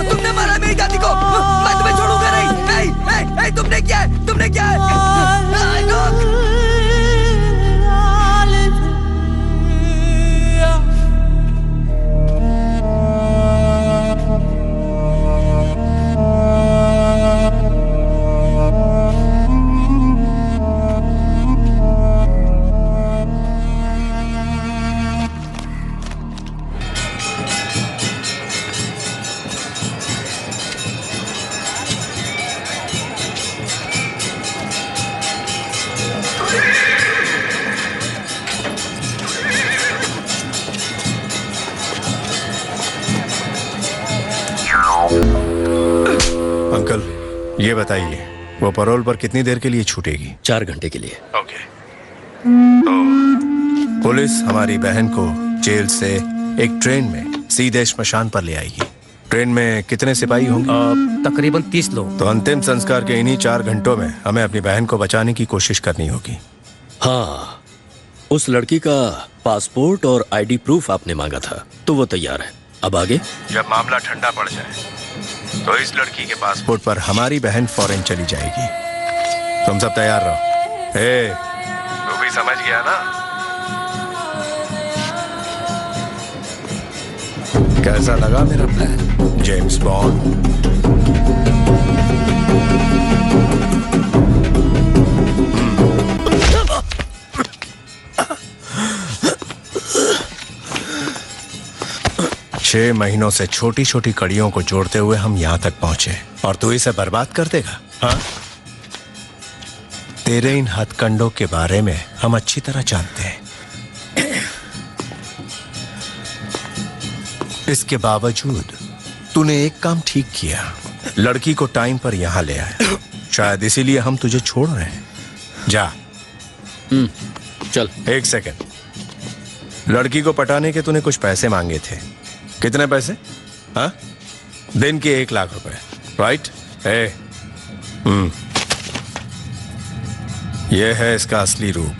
तुमने मारा मेरी दादी को। मैं तुम्हें छोड़ूंगा नहीं। तुमने क्या है? तुमने क्या है? अंकल, ये बताइए वो पैरोल पर कितनी देर के लिए छूटेगी? 4 घंटे के लिए। ओके। तो पुलिस हमारी बहन को जेल से एक ट्रेन में सीधे श्मशान पर ले आएगी। ट्रेन में कितने सिपाही होंगे? तकरीबन 30 लोग। तो अंतिम संस्कार के इन्हीं 4 घंटों में हमें अपनी बहन को बचाने की कोशिश करनी होगी। हाँ, उस लड़की का पासपोर्ट और आईडी प्रूफ आपने मांगा था, तो वो तैयार है। अब आगे? जब मामला ठंडा पड़ जाए तो इस लड़की के पासपोर्ट पर हमारी बहन फॉरेन चली जाएगी। तुम सब तैयार रहो। तू भी समझ गया ना? कैसा लगा मेरा प्लान, जेम्स बॉन्ड? छह महीनों से छोटी छोटी कड़ियों को जोड़ते हुए हम यहां तक पहुंचे और तू इसे बर्बाद कर देगा? हाँ? तेरे इन हथकंडों के बारे में हम अच्छी तरह जानते हैं। इसके बावजूद तूने एक काम ठीक किया, लड़की को टाइम पर यहां ले आया। शायद इसीलिए हम तुझे छोड़ रहे हैं। जा। चल। 1 सेकंड। लड़की को पटाने के तूने कुछ पैसे मांगे थे। कितने पैसे? हाँ? दिन के 1 लाख रुपए, राइट? यह है इसका असली रूप।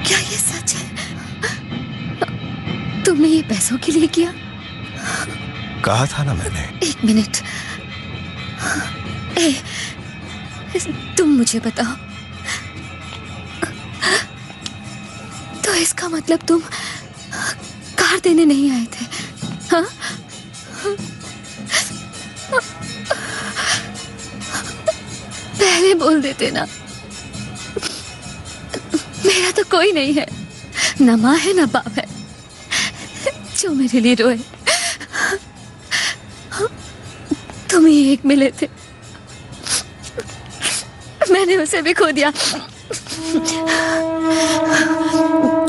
क्या ये सच है? तुमने ये पैसों के लिए किया? कहा था ना मैंने। 1 मिनट। तुम मुझे बताओ, तो इसका मतलब तुम कार देने नहीं आए थे? हाँ? पहले बोल देते ना। मेरा तो कोई नहीं है, ना माँ है ना बाप है जो मेरे लिए रोए। तुम ही एक मिले थे, मैंने उसे भी खो दिया।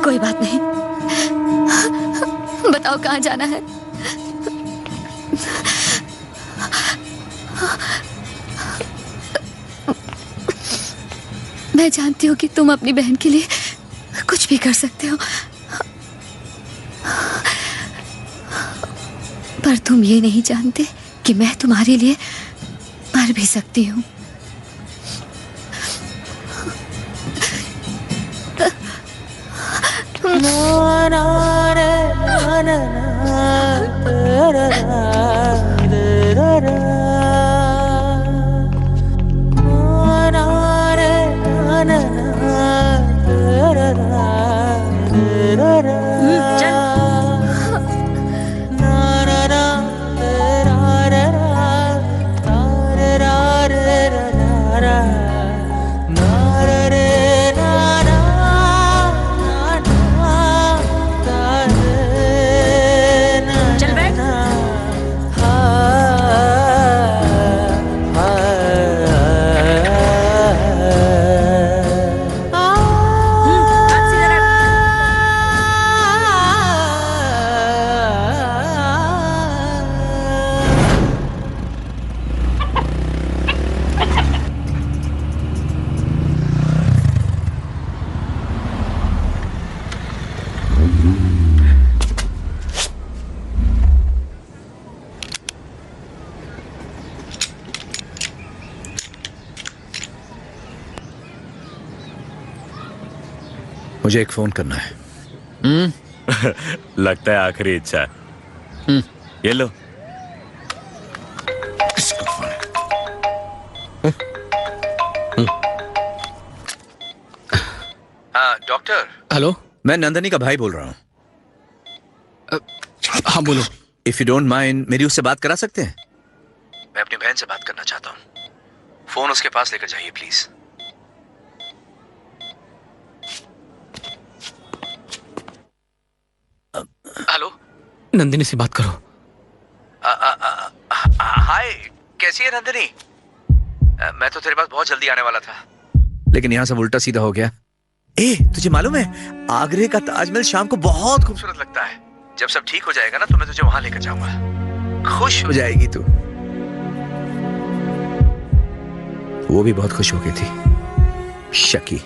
कोई बात नहीं, बताओ कहाँ जाना है? मैं जानती हूँ कि तुम अपनी बहन के लिए कुछ भी कर सकते हो, पर तुम ये नहीं जानते कि मैं तुम्हारे लिए मर भी सकती हूँ। मुझे एक फोन करना है। लगता है आखिरी इच्छा। ये लो। हाँ डॉक्टर। हेलो, मैं नंदनी का भाई बोल रहा हूँ। हाँ बोलो। इफ यू डोंट माइंड, मेरी उससे बात करा सकते हैं? मैं अपनी बहन से बात करना चाहता हूँ। फोन उसके पास लेकर जाइए प्लीज। हेलो, नंदिनी से बात करो। हाय, कैसी है नंदिनी? मैं तो तेरे पास बहुत जल्दी आने वाला था, लेकिन यहाँ सब उल्टा सीधा हो गया। ए, तुझे मालूम है आगरे का ताजमहल शाम को बहुत खूबसूरत लगता है। जब सब ठीक हो जाएगा ना तो मैं तुझे वहां लेकर जाऊंगा। खुश हो जाएगी तू। वो भी बहुत खुश हो गई थी। शकी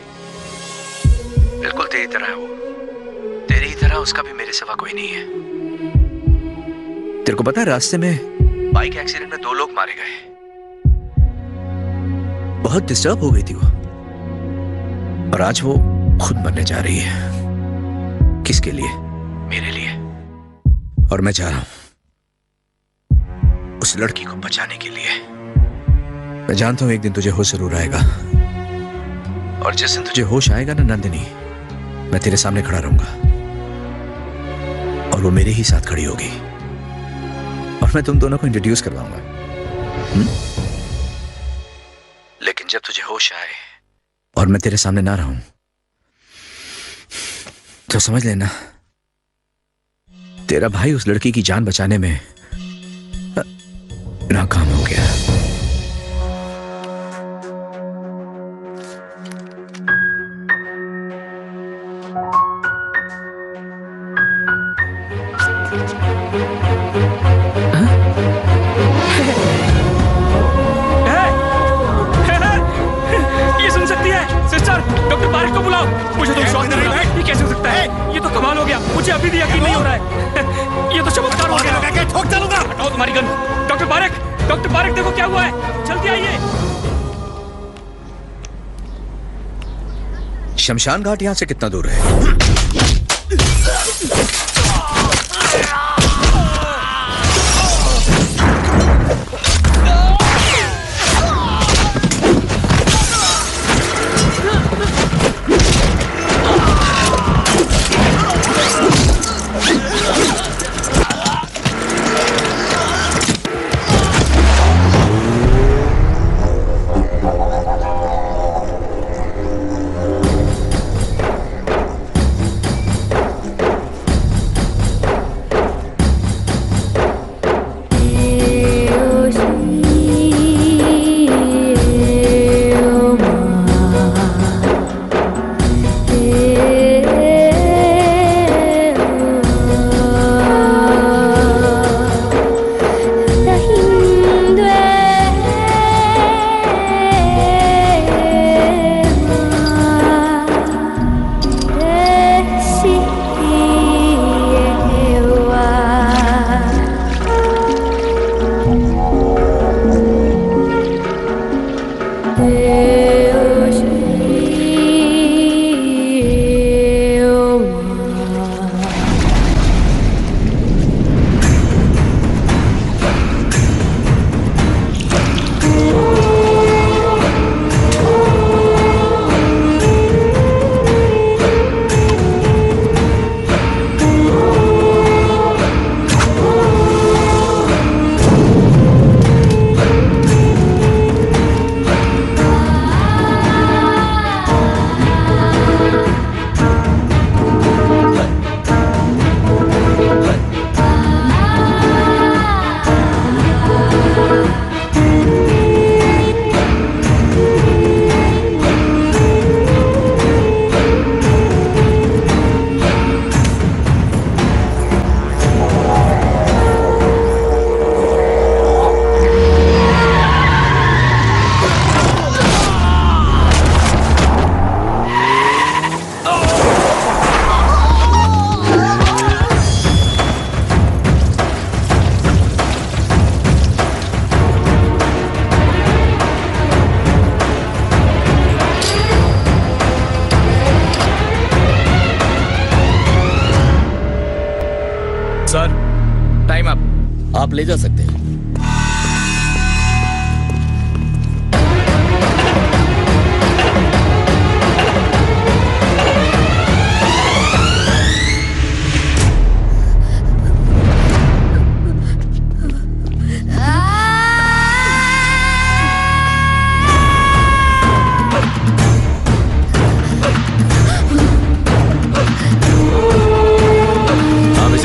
बिल्कुल तेरी तरह है वो। तेरी ही तरह उसका भी मेरे सिवा कोई नहीं है। तेरे को पता है रास्ते में बाइक एक्सीडेंट में 2 लोग मारे गए। बहुत डिस्टर्ब हो गई थी वो, और आज वो खुद मरने जा रही है। किसके लिए? मेरे लिए। और मैं जा रहा हूं उस लड़की को बचाने के लिए। मैं जानता हूं एक दिन तुझे होश जरूर आएगा, और जिस दिन तुझे होश आएगा ना नंदिनी, मैं तेरे सामने खड़ा रहूंगा और वो मेरे ही साथ खड़ी होगी, और मैं तुम दोनों को इंट्रोड्यूस करवाऊंगा। लेकिन जब तुझे होश आए और मैं तेरे सामने ना रहूं तो समझ लेना तेरा भाई उस लड़की की जान बचाने में नाकाम हो गया। ये सुन सकती है सिस्टर, डॉक्टर पारिक को बुलाओ। मुझे तो विश्वास नहीं हो रहा है, ये कैसे हो सकता है? ये तो कमाल हो गया, मुझे अभी भी यकीन नहीं हो रहा है। ये तो चमत्कार हो गया। ठोक चलूंगा। हटाओ तुम्हारी gun. Doctor Parikh, doctor Parikh देखो क्या हुआ है, जल्दी आइए। शमशान घाट यहां से कितना दूर है? Sir time up. आप ले जा सकते हैं।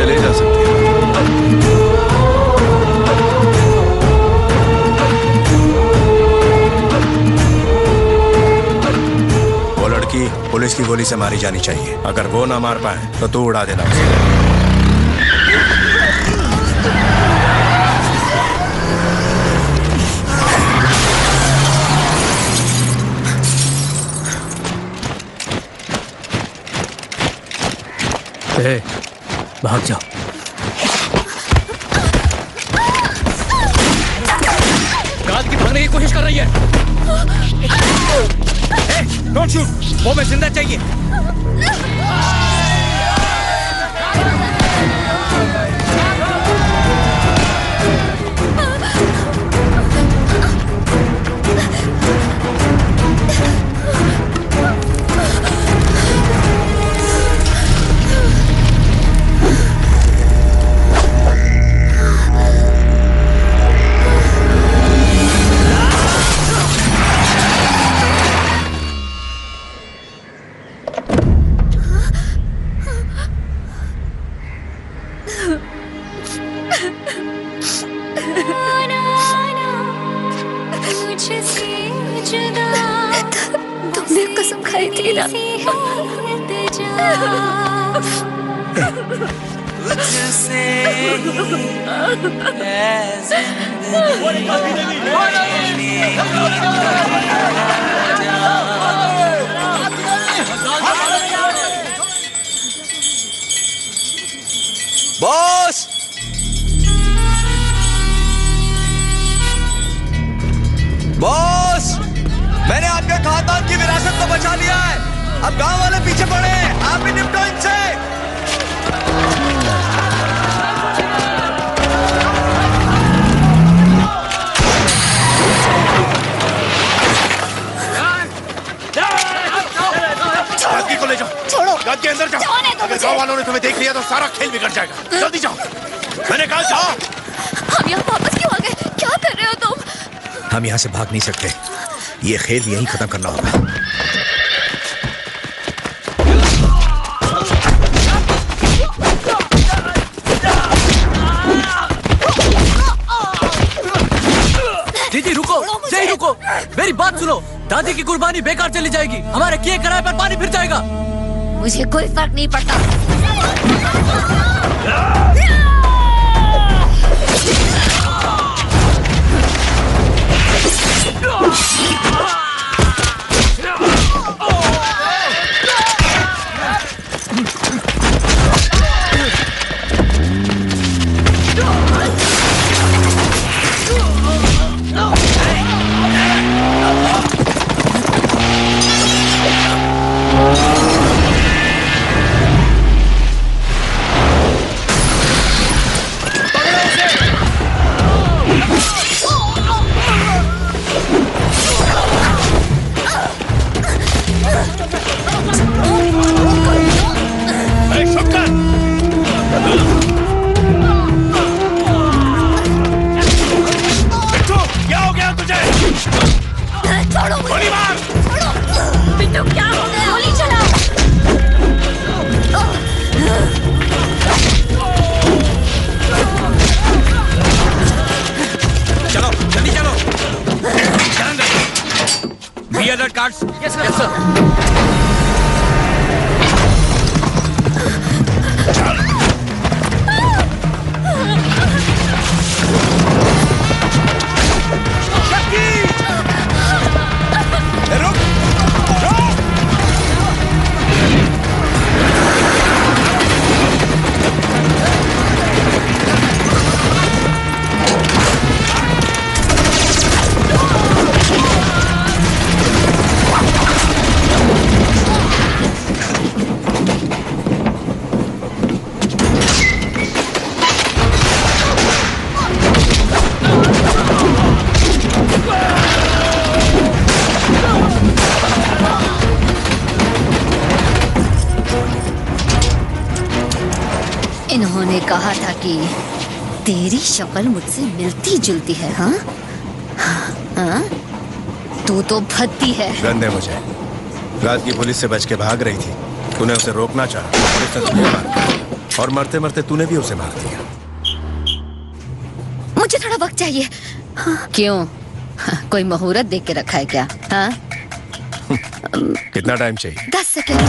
ले जा सकते हैं। वो लड़की पुलिस की गोली से मारी जानी चाहिए। अगर वो ना मार पाए तो तू उड़ा देना उसे। भाग जाओ। गार्ड की भागने की कोशिश कर रही है। डोंट शूट, वो मैं जिंदा चाहिए। तुमने कसम खाई थी ना। बॉस, बॉस, मैंने आपके खानदान की विरासत को बचा लिया है। अब गांव वाले पीछे पड़े हैं, आप भी निपटो इनसे। गांधी को ले जाओ। छोड़ो। गांधी के अंदर जाओ। अगर गांव वालों ने तुम्हें देख लिया तो सारा खेल बिगड़ जाएगा। जल्दी जाओ। मैंने कहा जाओ। हम यहाँ वापस क्यों आ गए? क्या कर रहे हो तुम? हम यहाँ से भाग नहीं सकते। ये खेल यहीं खत्म करना होगा। दीदी रुको, जय रुको, मेरी बात सुनो। दादी की कुर्बानी बेकार चली जाएगी। हमारे किए कराए पर पानी फिर जाएगा। मुझे कोई फर्क नहीं पड़ता। इन्होंने कहा था कि तेरी शक्ल मुझसे मिलती जुलती है। हाँ हाँ, तू तो भद्दी है। गंदे मुझे रात की पुलिस से बच के भाग रही थी, तूने उसे रोकना चाहा, उसने तुझे मार दिया और मरते मरते तूने भी उसे मार दिया। मुझे थोड़ा वक्त चाहिए। हाँ। क्यों? हाँ, कोई मुहूर्त देख के रखा है क्या? हाँ? कितना टाइम चाहिए? 10 सेकंड।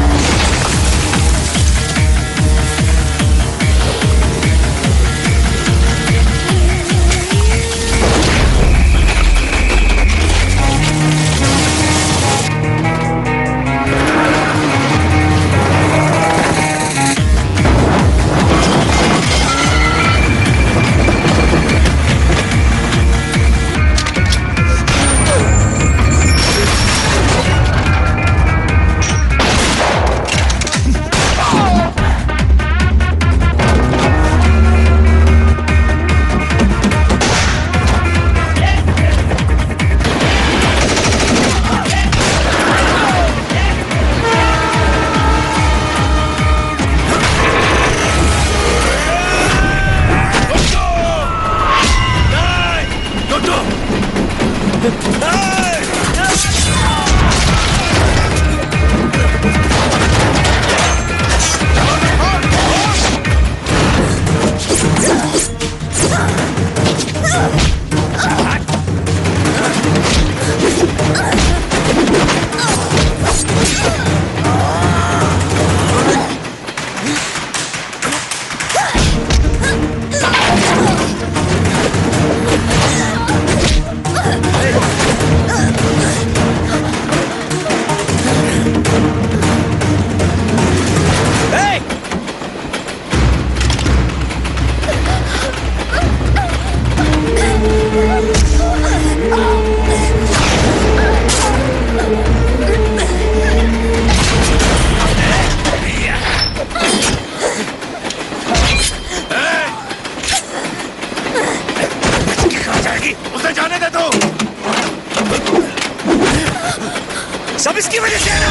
सब इसकी वजह से है ना।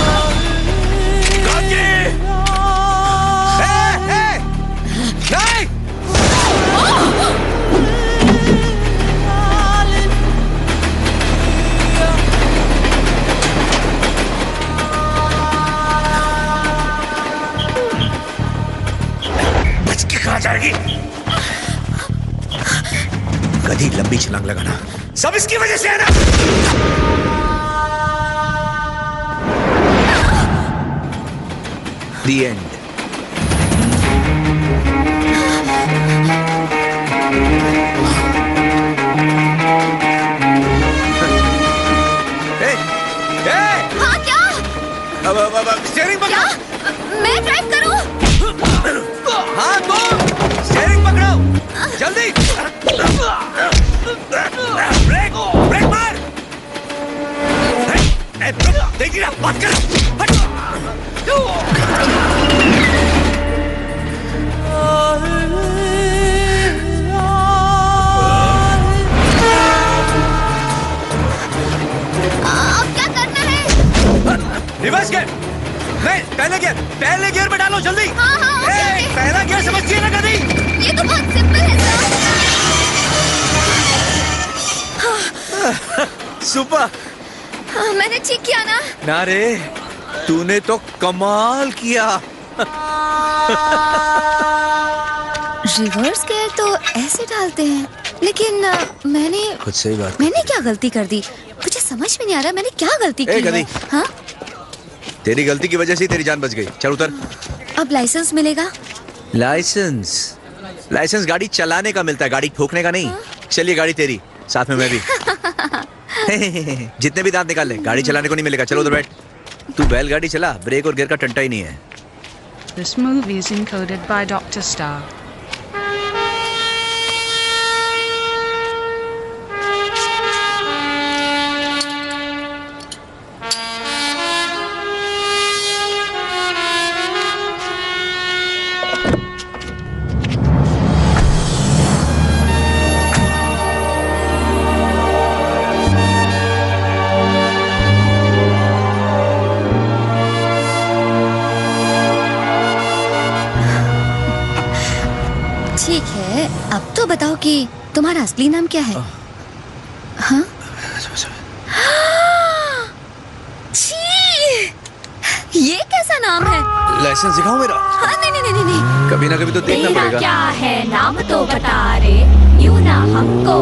काकी! नहीं! बच के कहाँ जाएगी? गधी लंबी छलांग लगाना। सब इसकी वजह से है ना। The end. हाँ क्या? स्टीयरिंग पकड़ो। मैं ड्राइव करूं? हाँ तुम स्टीयरिंग पकड़ो जल्दी। ब्रेक ब्रेक मार। देख रहा बात कर। अब क्या करना है? Reverse gear. नहीं पहले गियर में डालो जल्दी। हाँ हाँ ओके। पहला गियर समझती है ना कभी? ये तो बहुत सिंपल है सर। सुपर। हाँ, मैंने ठीक किया ना? ना रे, तूने तो कमाल किया। रिवर्स गियर तो ऐसे डालते हैं, लेकिन मैंने खुद से ही बात। मैंने क्या गलती कर दी? मुझे समझ में नहीं आ रहा मैंने क्या गलती की है। हाँ? तेरी गलती की वजह से तेरी जान बच गई। चल उतर। अब लाइसेंस मिलेगा? लाइसेंस गाड़ी चलाने का मिलता है, गाड़ी ठोकने का नहीं। चलिए गाड़ी तेरी, साथ में मैं भी। जितने भी दांत निकाल ले, गाड़ी चलाने को नहीं मिलेगा। चलो उधर बैठ। तू बैलगाड़ी चला, ब्रेक और गियर का टंटा ही नहीं है। This movie is encoded by Dr. Star. ठीक है, अब तो बताओ कि तुम्हारा असली नाम क्या है? हाँ? छी! ये कैसा नाम है? लाइसेंस दिखाओ मेरा। हाँ, नहीं। कभी ना कभी तो देखना तेरा पड़ेगा। क्या है नाम तो बता रे, यूं ना हमको